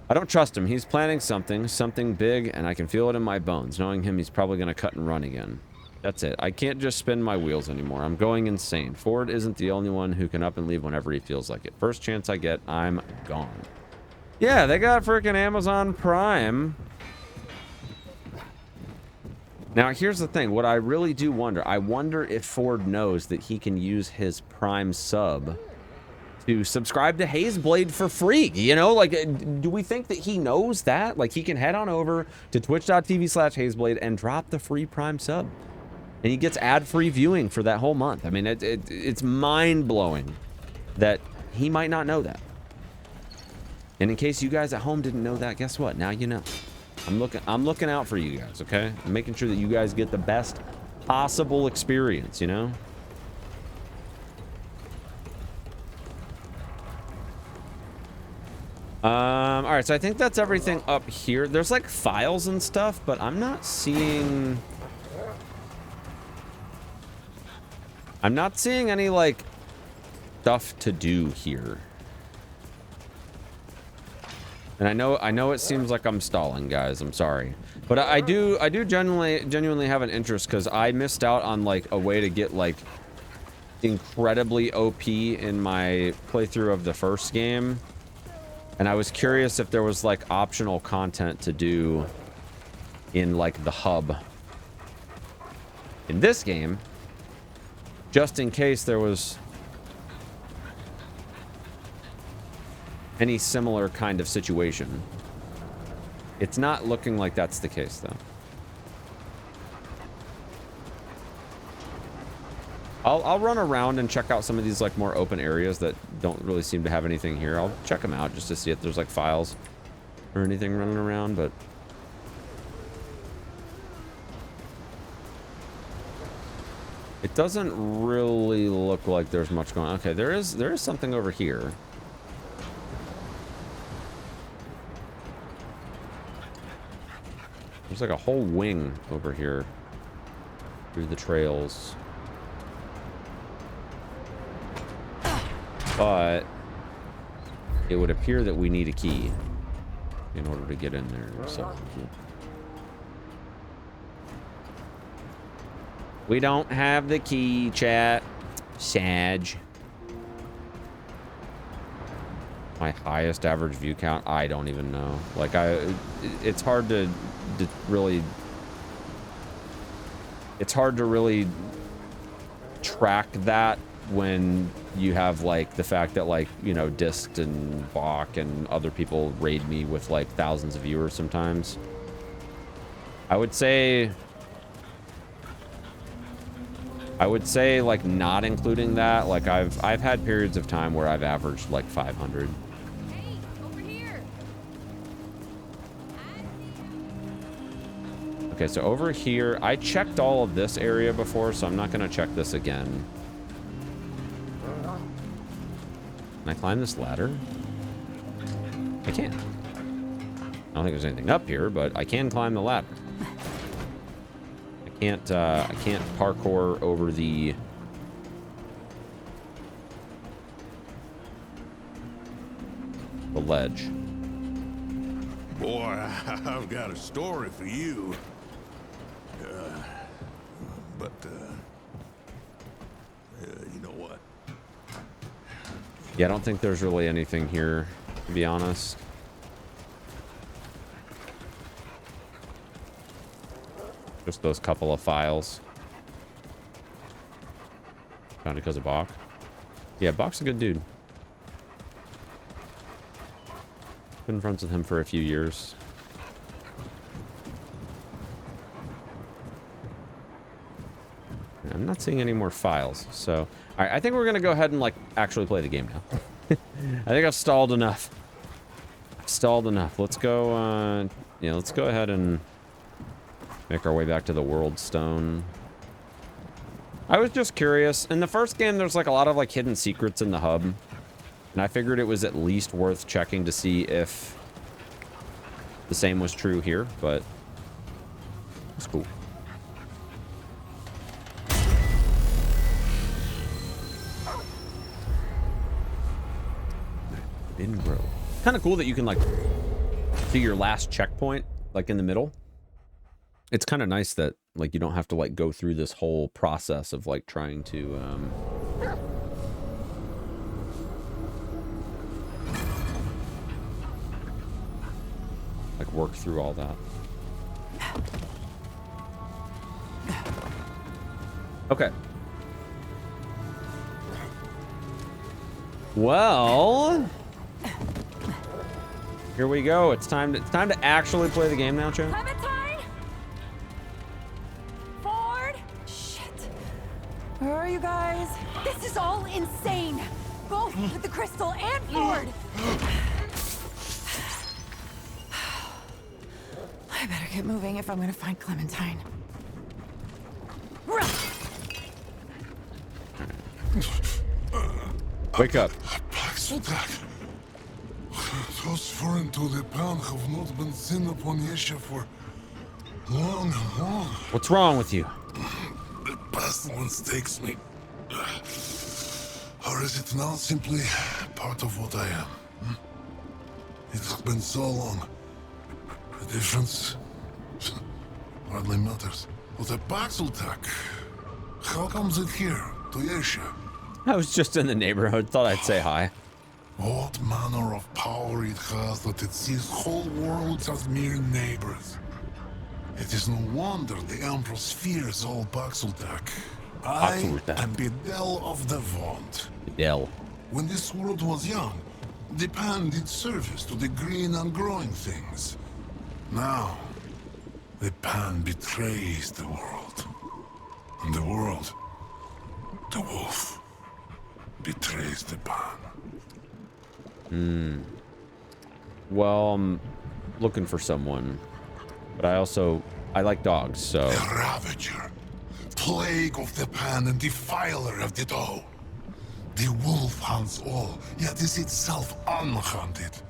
I don't trust him. He's planning something big, and I can feel it in my bones. Knowing him, he's probably going to cut and run again. That's it. I can't just spin my wheels anymore. I'm going insane. Ford isn't the only one who can up and leave whenever he feels like it. First chance I get, I'm gone. Yeah, they got freaking Amazon Prime. Now, here's the thing. What I really do wonder, I wonder if Ford knows that he can use his Prime sub to subscribe to Hazeblade for free. You know, like, do we think that he knows that? Like, he can head on over to twitch.tv/Hazeblade and drop the free Prime sub. And he gets ad-free viewing for that whole month. I mean, it's mind-blowing that he might not know that. And in case you guys at home didn't know that, guess what? Now you know. I'm looking out for you guys, okay? I'm making sure that you guys get the best possible experience, you know? All right, so I think that's everything up here. There's like files and stuff, but I'm not seeing any like stuff to do here. And I know it seems like I'm stalling, guys. I'm sorry. But I do genuinely have an interest because I missed out on like a way to get like incredibly OP in my playthrough of the first game. And I was curious if there was like optional content to do in like the hub in this game, just in case there was any similar kind of situation. It's not looking like that's the case, though. I'll run around and check out some of these like more open areas that don't really seem to have anything here. I'll check them out just to see if there's like files or anything running around, but it doesn't really look like there's much going on. Okay, there is something over here. There's like a whole wing over here through the trails. But it would appear that we need a key in order to get in there. So we don't have the key, chat. Sag. My highest average view count? I don't even know. Like, it's hard to really... It's hard to really track that when you have, like, the fact that, like, you know, Dist and Bach and other people raid me with, like, thousands of viewers sometimes. I would say, like, not including that, like, I've had periods of time where I've averaged, like, 500. Hey, over here. Okay, so over here, I checked all of this area before, so I'm not going to check this again. Can I climb this ladder? I can. I don't think there's anything up here, but I can climb the ladder. I can't parkour over the ledge. Boy, I've got a story for you. You know what? Yeah, I don't think there's really anything here, to be honest. Just those couple of files. Found it because of Bach. Yeah, Bach's a good dude. Been friends with him for a few years. not seeing any more files. So, all right, I think we're gonna go ahead and like actually play the game now. I think I've stalled enough. Let's go. Yeah, let's go ahead and make our way back to the World Stone. I was just curious. In the first game, there's like a lot of like hidden secrets in the hub, and I figured it was at least worth checking to see if the same was true here. But it's cool. Bin Grove. Kind of cool that you can like see your last checkpoint like in the middle. It's kind of nice that like you don't have to like go through this whole process of like trying to like work through all that. Okay. Well, here we go. It's time to actually play the game now, Chan. Clementine? Ford? Shit. Where are you guys? This is all insane. Both with the crystal and Ford. I better get moving if I'm gonna find Clementine. Wake up. Those foreign to the pound have not been seen upon Yesha for long and long. What's wrong with you? The past once takes me. Or is it now simply part of what I am? It has been so long. The difference hardly matters. But the Paxeltech, how comes it here, to Yesha? I was just in the neighborhood. Thought I'd say hi. What manner of power it has that it sees whole worlds as mere neighbors. It is no wonder the Empress fears all Paxeltech. I am Bedel of the Vaunt. Bedel. When this world was young, the pan did service to the green and growing things. Now, the pan betrays the world. And the world, the wolf, betrays the pan. Well, I'm looking for someone, but I like dogs, so. The Ravager, plague of the pan and defiler of the doe. The wolf hunts all, yet is itself unhunted.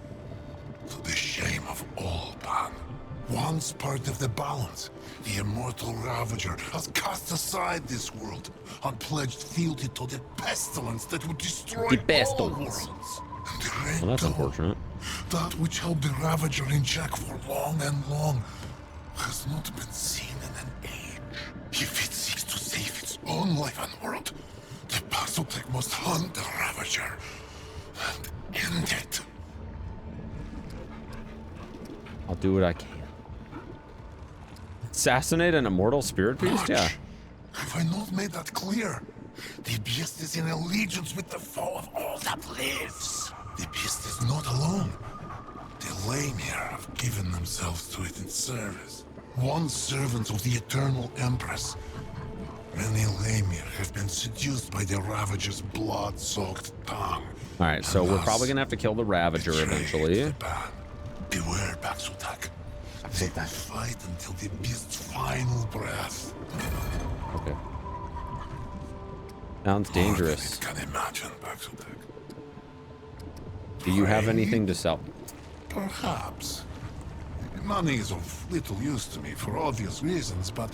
To the shame of all pan. Once part of the balance, the immortal Ravager has cast aside this world and pledged fealty to the pestilence that would destroy all worlds. And the red Well, that's doe, unfortunate. that which held the Ravager in check for long and long, has not been seen in an age. If it seeks to save its own life and world, the Paxeltech must hunt the Ravager and end it. I'll do what I can. Assassinate an immortal spirit beast? Yeah. Have I not made that clear? The beast is in allegiance with the foe of all that lives. The beast is not alone. The Lamir have given themselves to it in service. Once servants of the eternal Empress, many Lamir have been seduced by the Ravager's blood-soaked tongue. All right, so we're probably gonna have to kill the Ravager eventually. Beware, Paxeltech. They will fight until the beast's final breath. Okay. Sounds dangerous. Can imagine, Paxeltech. Do you have anything to sell? Perhaps. Money is of little use to me for obvious reasons, but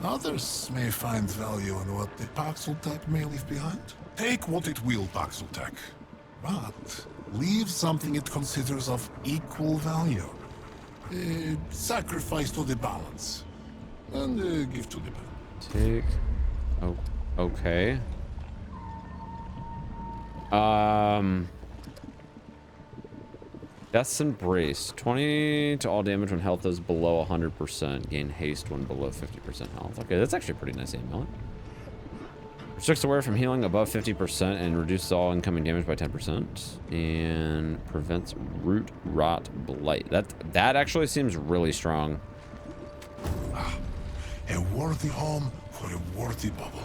others may find value in what the Paxeltech may leave behind. Take what it will, Paxeltech, but leave something it considers of equal value. Sacrifice to the balance, and give to the balance. Take. Oh, okay. Death's Embrace. 20 to all damage when health is below 100%. Gain haste when below 50% health. Okay, that's actually a pretty nice amulet. Restricts away from healing above 50% and reduces all incoming damage by 10%. And prevents root rot blight. That actually seems really strong. A worthy home for a worthy bubble.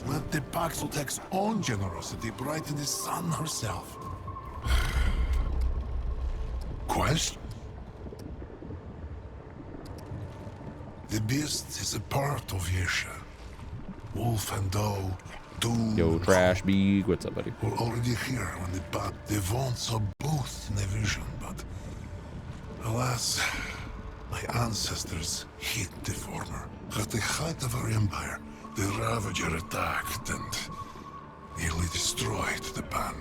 Let the Paxotech's own generosity brighten the sun herself. Quest? The beast is a part of Yesha. Wolf and Doe, Yo, Trash Big, what's up, buddy? were already here when the Vaughn saw both in a vision, but alas, my ancestors hid the former. At the height of our empire, the Ravager attacked and nearly destroyed the band.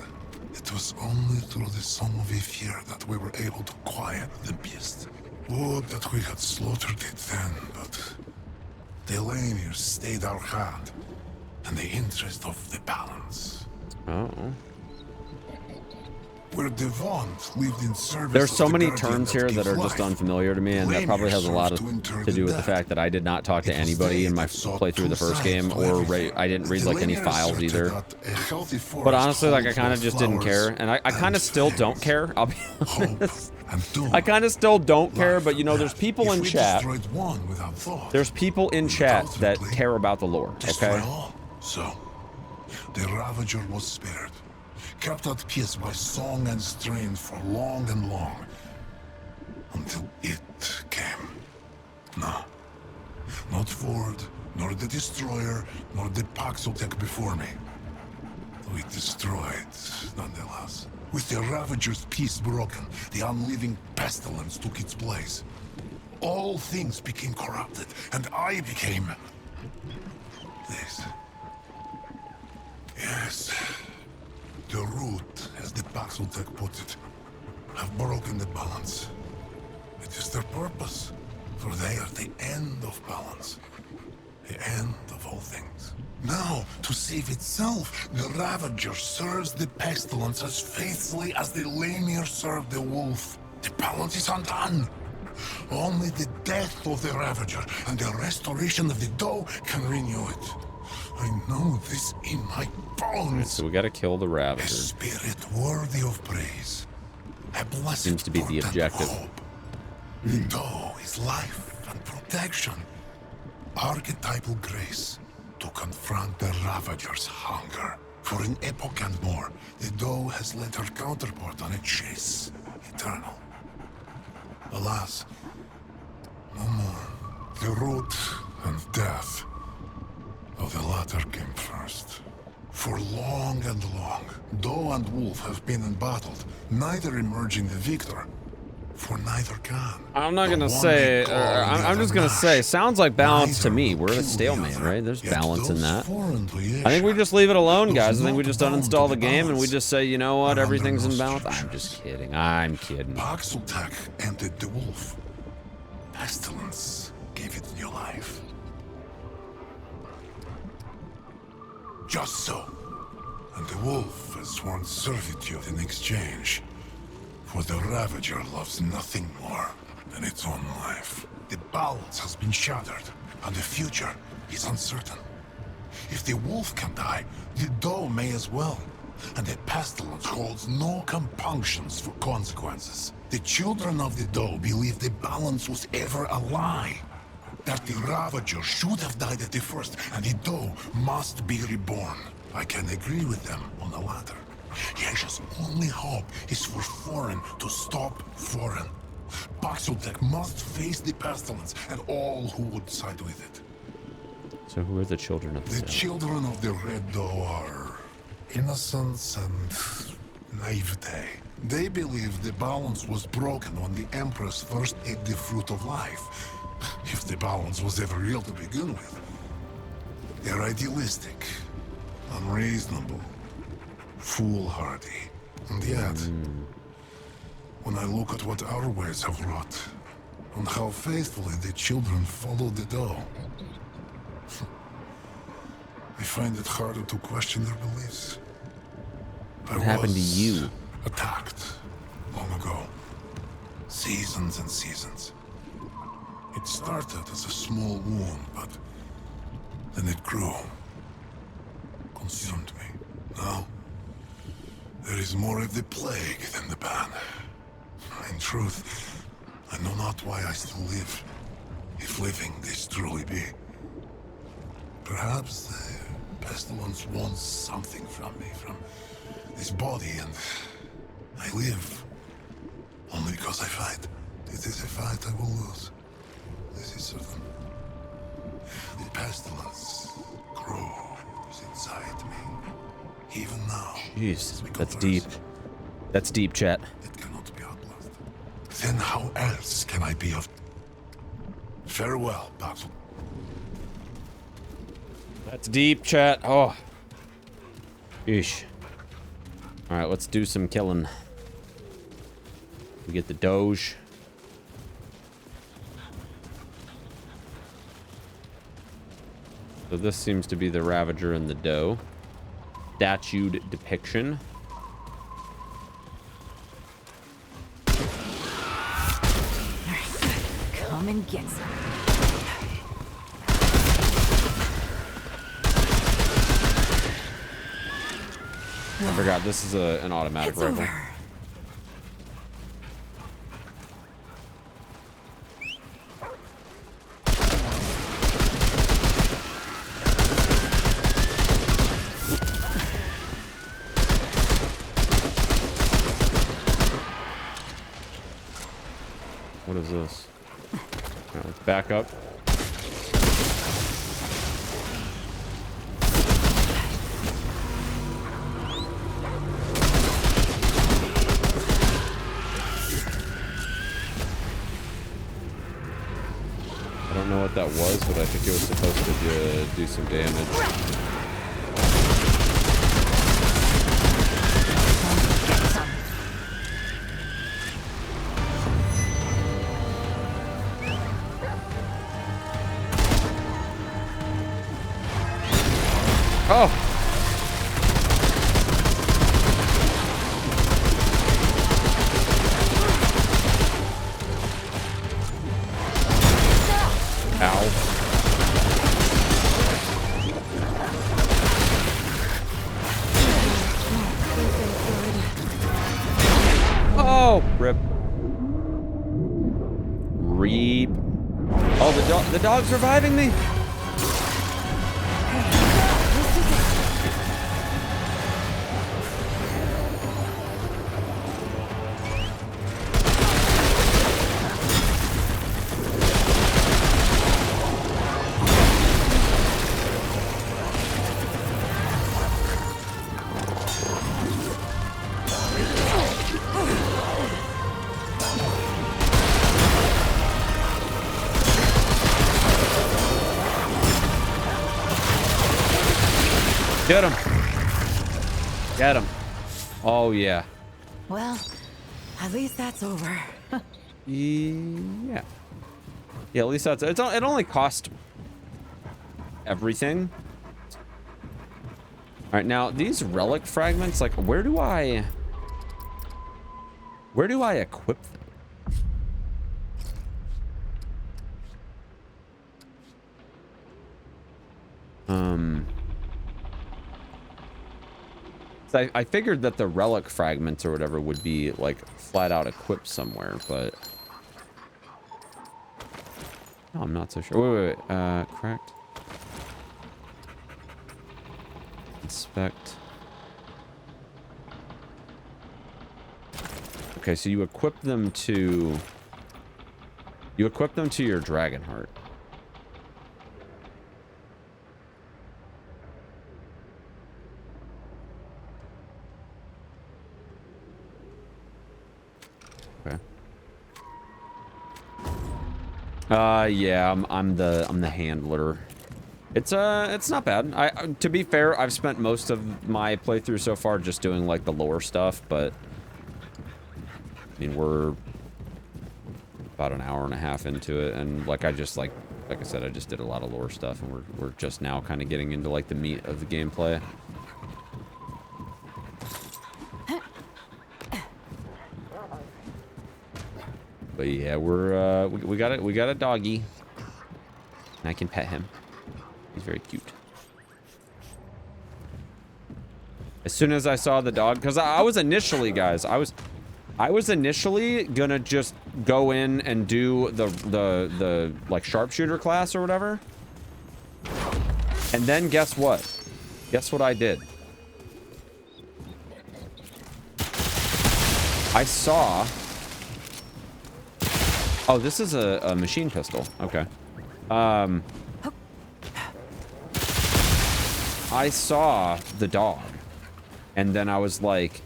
It was only through the Song of Ifir that we were able to quiet the beast. Would that we had slaughtered it then, but the Laniers stayed our hand in the interest of the balance. Oh. Where Devant lived in service. There's so of the many Guardian terms here that are just unfamiliar to me, and that probably has a lot to do with the fact that I did not talk to anybody in my playthrough of the first game, or I didn't read like any files either. But honestly, like I kind of just didn't care, and I kind of still don't care. I'll be honest. I kind of still don't care, but you know, there's people in chat. There's people in chat that care about the lore. Okay. So, the Ravager was spared. Kept at peace by song and strain for long and long, until it came. No, not Ford, nor the Destroyer, nor the Paxotech before me. We destroyed, nonetheless. With the Ravager's peace broken, the unliving pestilence took its place. All things became corrupted, and I became this. Yes. The root, as the Paxotech put it, have broken the balance. It is their purpose, for they are the end of balance. The end of all things. Now, to save itself, the Ravager serves the pestilence as faithfully as the Lanier served the wolf. The balance is undone. Only the death of the Ravager and the restoration of the Doe can renew it. I know this in my bones. So we gotta kill the Ravager. A spirit worthy of praise. A blessed seems to be the objective. The Doe is life and protection. Archetypal grace to confront the Ravager's hunger. For an epoch and more, the Doe has led her counterpart on a chase. Eternal. Alas, no more. The root and death of the latter came first. For long and long, Doe and Wolf have been embattled, neither emerging the victor, for neither can. I'm not gonna say, I'm just gonna say, sounds like balance to me. We're at a stalemate, right? There's balance in that. I think we just leave it alone, guys. I think we just uninstall the game and we just say, you know what, everything's in balance. I'm just kidding. I'm kidding. Paxotech ended the wolf. Pestilence gave it new life. Just so. And the wolf has sworn servitude in exchange. For the Ravager loves nothing more than its own life. The balance has been shattered, and the future is uncertain. If the wolf can die, the Doe may as well. And the pestilence holds no compunctions for consequences. The children of the Doe believe the balance was ever a lie. That the Ravager should have died at the first, and the Doe must be reborn. I can agree with them on the latter. Yesha's only hope is for Foreign to stop Foreign. Paxotech must face the pestilence and all who would side with it. So who are the children of the Doe? Children of the Red Doe are innocence and naivete. They believe the balance was broken when the Empress first ate the fruit of life. If the balance was ever real to begin with. They're idealistic, unreasonable, foolhardy. And yet, when I look at what our ways have wrought, and how faithfully the children follow the Doe, I find it harder to question their beliefs. What happened to you? Attacked long ago. Seasons and seasons. It started as a small wound, but then it grew. Consumed me. Now, there is more of the plague than the ban. In truth, I know not why I still live, if living this truly be. Perhaps the Pestilence wants something from me, from this body, and I live only because I fight. It is a fight I will lose. This is certain. The pestilence grows inside me. Even now. Jeez, that's deep. That's deep, chat. It cannot be outlawed. Then how else can I be of... Farewell, battle. That's deep, chat. Oh. Yeesh. Alright, let's do some killing. We get the Doge. So this seems to be the Ravager and the Doe. Statued depiction. Come and get some. I forgot, this is an automatic rifle. Over. What is this? Alright, let's back up. I don't know what that was, but I think it was supposed to do some damage. Oh! Ow. Oh, rip. Reap. Oh, the dog's reviving me. Get him. Get him. Oh, yeah. Well, at least that's over. Yeah. Yeah, at least that's... it only cost everything. Alright, now, these relic fragments, like, where do I equip them? I figured that the relic fragments or whatever would be like flat out equipped somewhere, but no, I'm not so sure. Wait. Correct. Inspect. Okay, so you equip them to your Dragonheart. Yeah, I'm the handler. It's not bad. To be fair, I've spent most of my playthrough so far just doing like the lore stuff, but I mean, we're about an hour and a half into it, and like I said, I just did a lot of lore stuff, and we're just now kind of getting into like the meat of the gameplay. But yeah, we got a doggy, and I can pet him. He's very cute. As soon as I saw the dog, because I was initially, guys, I was initially gonna just go in and do the like sharpshooter class or whatever, and then guess what? Guess what I did? I saw... Oh, this is a machine pistol. Okay. I saw the dog. And then I was like,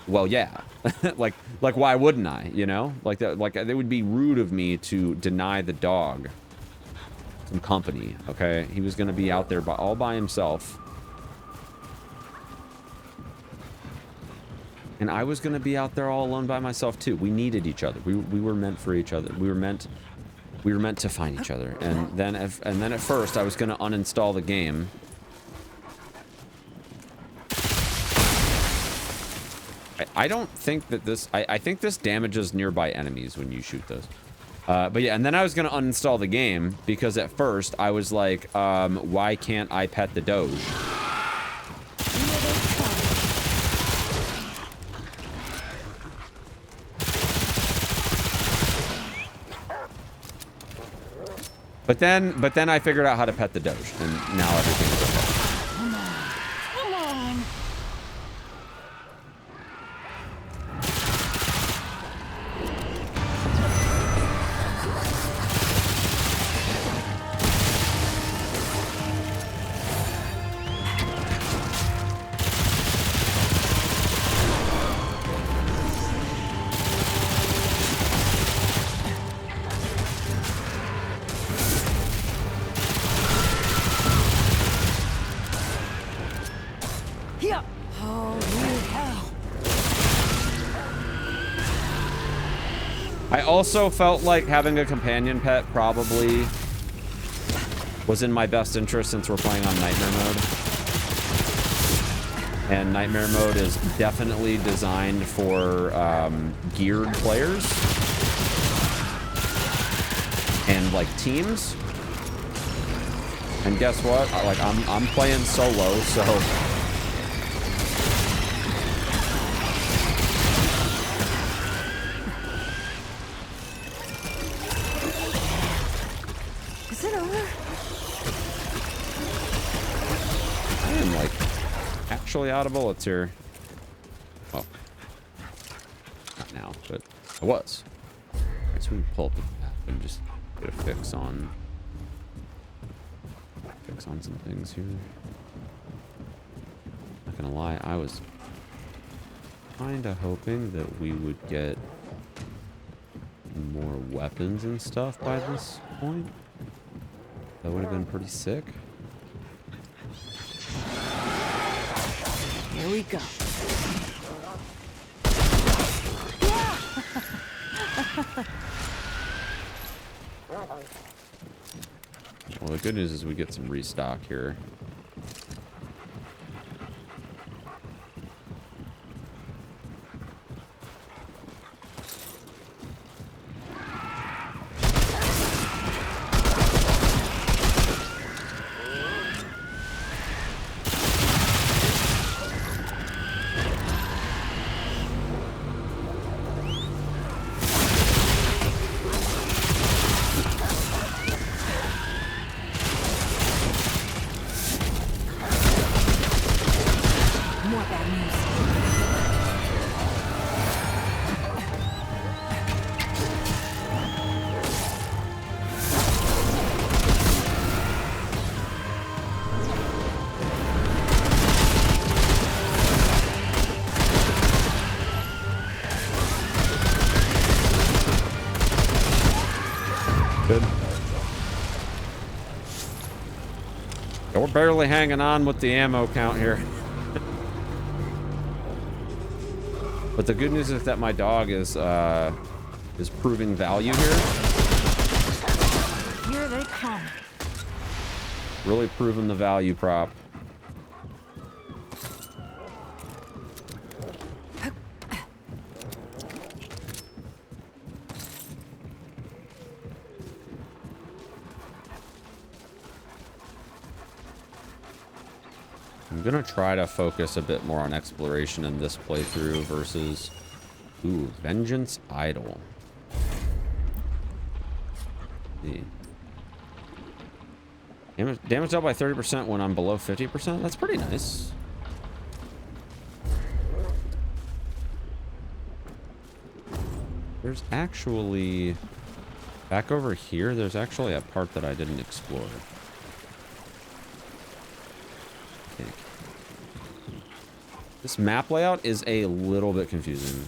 well, yeah. like why wouldn't I, you know? Like it would be rude of me to deny the dog some company, okay? He was going to be out there all by himself. And I was going to be out there all alone by myself too. We needed each other. We were meant for each other. We were meant to find each other. And then at first I was going to uninstall the game. I don't think that this... I think this damages nearby enemies when you shoot those. But yeah, and then I was going to uninstall the game because at first I was like, why can't I pet the Doge? But then I figured out how to pet the Doge, and now everything is okay. Come on. Yeah. Holy hell. I also felt like having a companion pet probably was in my best interest since we're playing on Nightmare mode. And Nightmare mode is definitely designed for geared players and like teams. And guess what? I'm playing solo, so Is it over? I am like actually out of bullets here. Well, not now, but I was. Alright, so we can pull up the map and just get a fix on some things here. Not gonna lie, I was kinda hoping that we would get more weapons and stuff by this point. That would have been pretty sick. Here we go. Well, the good news is we get some restock here. More bad news. Good. Yeah, we're barely hanging on with the ammo count here. But the good news is that my dog is proving value here. Here they come. Really proving the value prop. I'm gonna try to focus a bit more on exploration in this playthrough versus... Ooh, Vengeance Idol. Let's see. Damage dealt by 30% when I'm below 50%. That's pretty nice. There's actually... Back over here, there's actually a part that I didn't explore. I think. This map layout is a little bit confusing.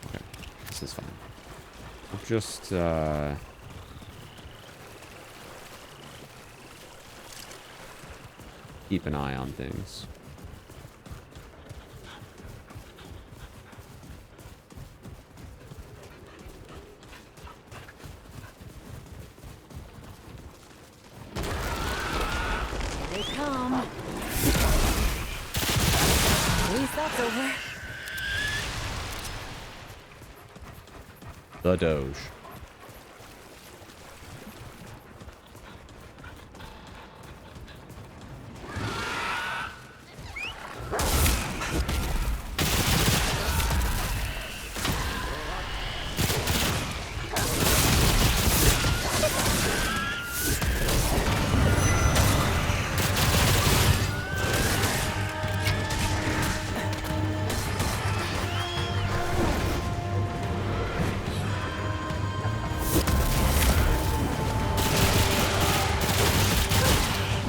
Okay, this is fine. Just, keep an eye on things. Here they come. At least that's over. The Doge.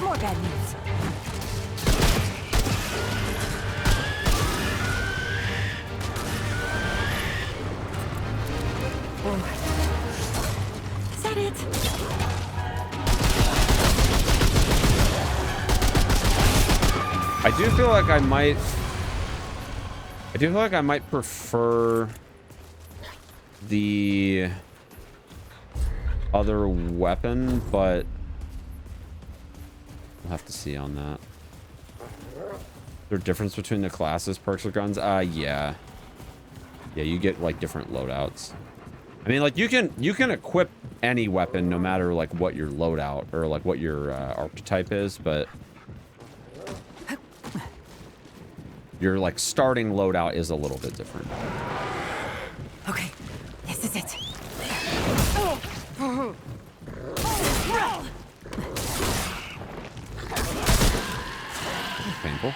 More bad news. Forward. Is that it? I do feel like I might... I do feel like I might prefer the other weapon, but we'll have to see on that. Is there a difference between the classes, perks, or guns? Yeah. Yeah, you get like different loadouts. I mean, like you can equip any weapon no matter like what your loadout or like what your archetype is, but your like starting loadout is a little bit different. Okay, this is it. Painful.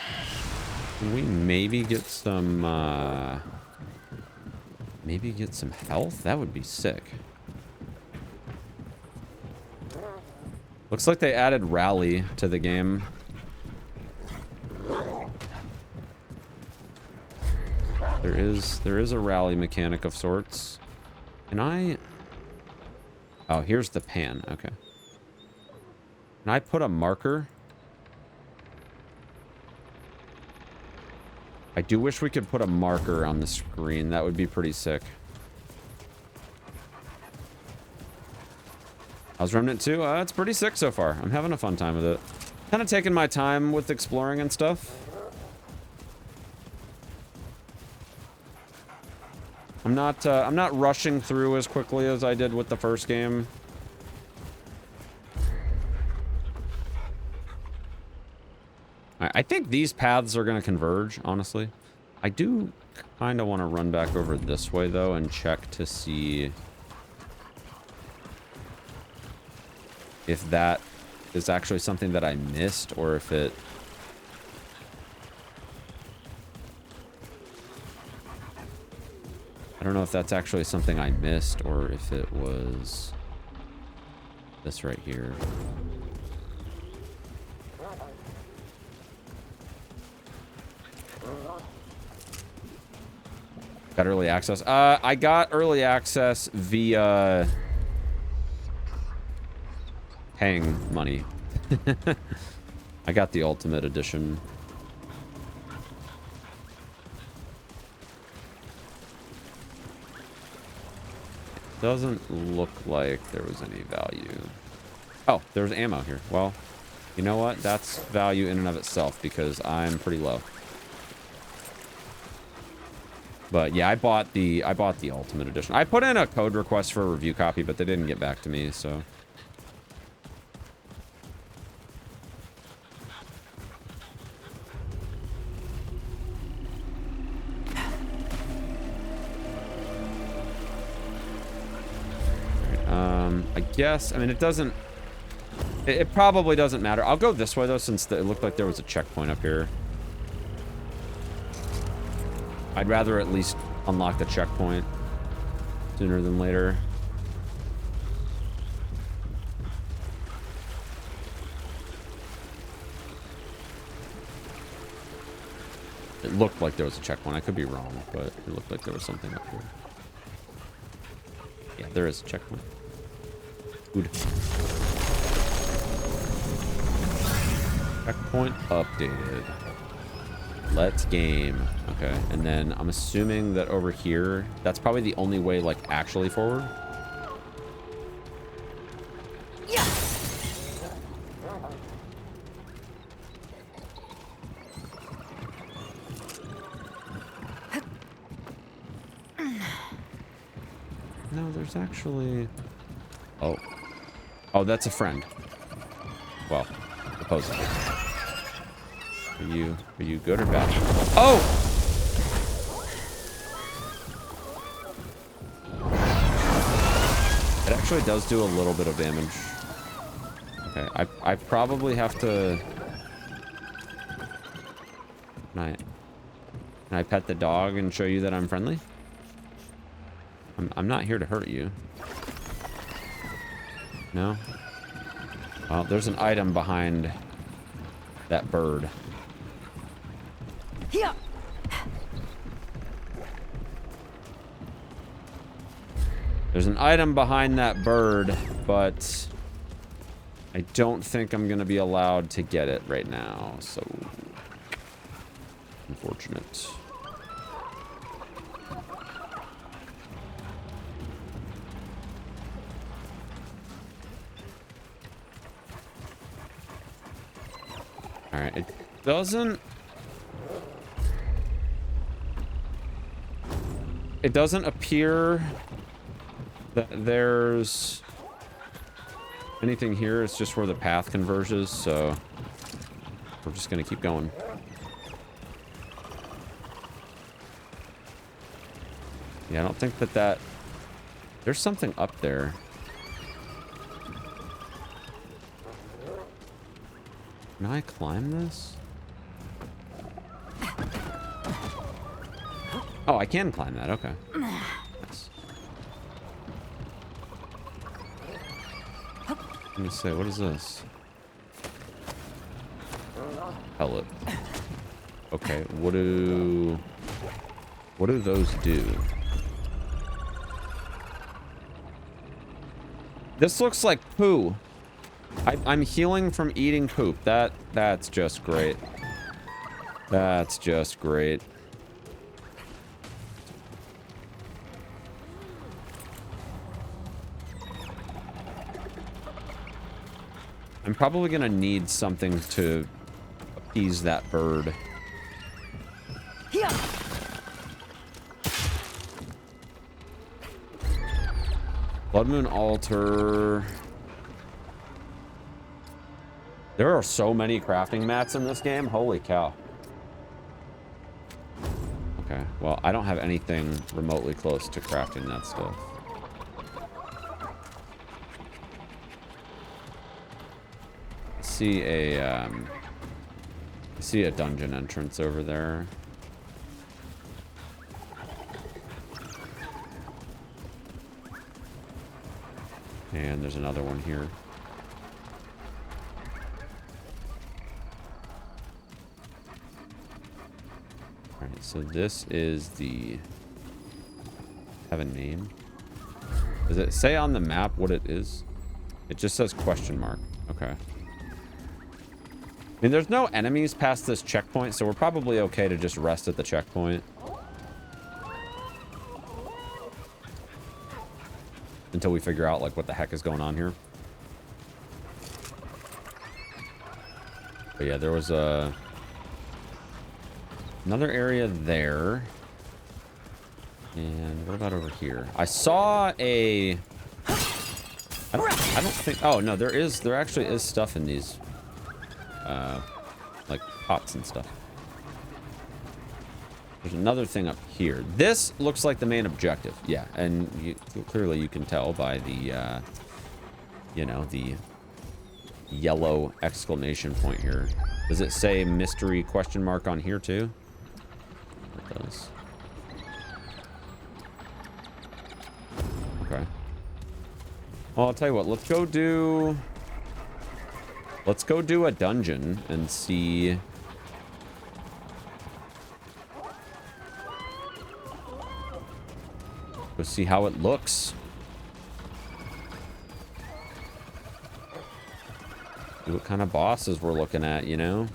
Can we maybe get some health? That would be sick. Looks like they added rally to the game. There is a rally mechanic of sorts. Can I... Oh, here's the pan. Okay. Can I put a marker? I do wish we could put a marker on the screen. That would be pretty sick. How's Remnant 2? It's pretty sick so far. I'm having a fun time with it. Kind of taking my time with exploring and stuff. I'm not rushing through as quickly as I did with the first game. I think these paths are going to converge, honestly. I do kind of want to run back over this way, though, and check to see if that is actually something that I missed, or if it... I don't know if that's actually something I missed, or if it was this right here. Got early access. I got early access via paying money. I got the Ultimate Edition. Doesn't look like there was any value. Oh, there's ammo here. Well, you know what? That's value in and of itself because I'm pretty low. But yeah, I bought the Ultimate Edition. I put in a code request for a review copy, but they didn't get back to me, so. I guess, I mean, it doesn't... It probably doesn't matter. I'll go this way, though, since it looked like there was a checkpoint up here. I'd rather at least unlock the checkpoint sooner than later. It looked like there was a checkpoint. I could be wrong, but it looked like there was something up here. Yeah, there is a checkpoint. Good. Checkpoint updated. Let's game. Okay, and then I'm assuming that over here, that's probably the only way, like, actually forward. Yeah. No, there's actually... Oh. Oh, that's a friend. Well, supposedly. Are you good or bad? Oh! It actually does do a little bit of damage. Okay, I probably have to... Can I pet the dog and show you that I'm friendly? I'm not here to hurt you. No? Well, there's an item behind that bird. Yeah. There's an item behind that bird, but I don't think I'm gonna be allowed to get it right now, so unfortunate. All right, it doesn't appear that there's anything here. It's just where the path converges, so we're just gonna keep going. Yeah, I don't think that there's something up there. Can I climb this? Oh, I can climb that. Okay. Nice. Let me see. What is this? Pellet. Okay. What do those do? This looks like poo. I'm healing from eating poop. That's just great. That's just great. I'm probably gonna need something to appease that bird. Yeah. Blood Moon Altar. There are so many crafting mats in this game. Holy cow. Okay, well, I don't have anything remotely close to crafting that stuff. I see a dungeon entrance over there. And there's another one here. Alright, so this is the... Have a name? Does it say on the map what it is? It just says question mark. Okay. I mean, there's no enemies past this checkpoint, so we're probably okay to just rest at the checkpoint. Until we figure out, like, what the heck is going on here. But yeah, there was another area there. And what about over here? I saw a... I don't think... Oh, no, there actually is stuff in these... like pots and stuff. There's another thing up here. This looks like the main objective. Yeah, and clearly you can tell by the, you know, the yellow exclamation point here. Does it say mystery question mark on here too? It does. Okay. Well, I'll tell you what. Let's go do a dungeon and see. Go see how it looks. See what kind of bosses we're looking at, you know?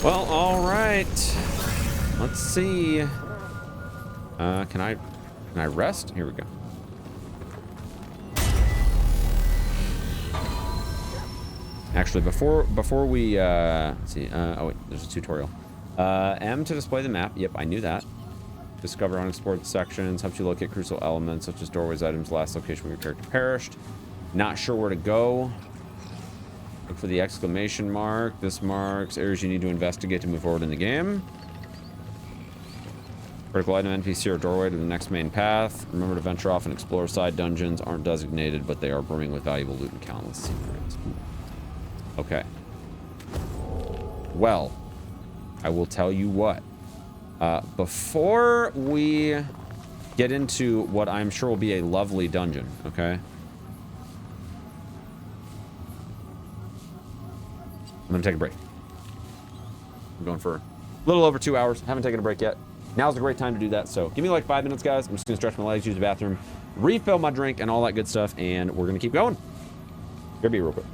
Well, all right. Let's see. Can I rest? Here we go. Actually, before we let's see. Oh wait, there's a tutorial. M to display the map. Yep, I knew that. Discover unexplored sections. Helps you locate crucial elements such as doorways, items, last location where your character perished. Not sure where to go. Look for the exclamation mark. This marks areas you need to investigate to move forward in the game. Critical item, NPC, or doorway to the next main path. Remember to venture off and explore side dungeons. Aren't designated, but they are brimming with valuable loot and countless secrets. Okay. Well, I will tell you what. Before we get into what I'm sure will be a lovely dungeon, okay? I'm gonna take a break. I'm going for a little over 2 hours. Haven't taken a break yet. Now's a great time to do that. So give me like 5 minutes, guys. I'm just gonna stretch my legs, use the bathroom, refill my drink, and all that good stuff, and we're gonna keep going. Here be real quick.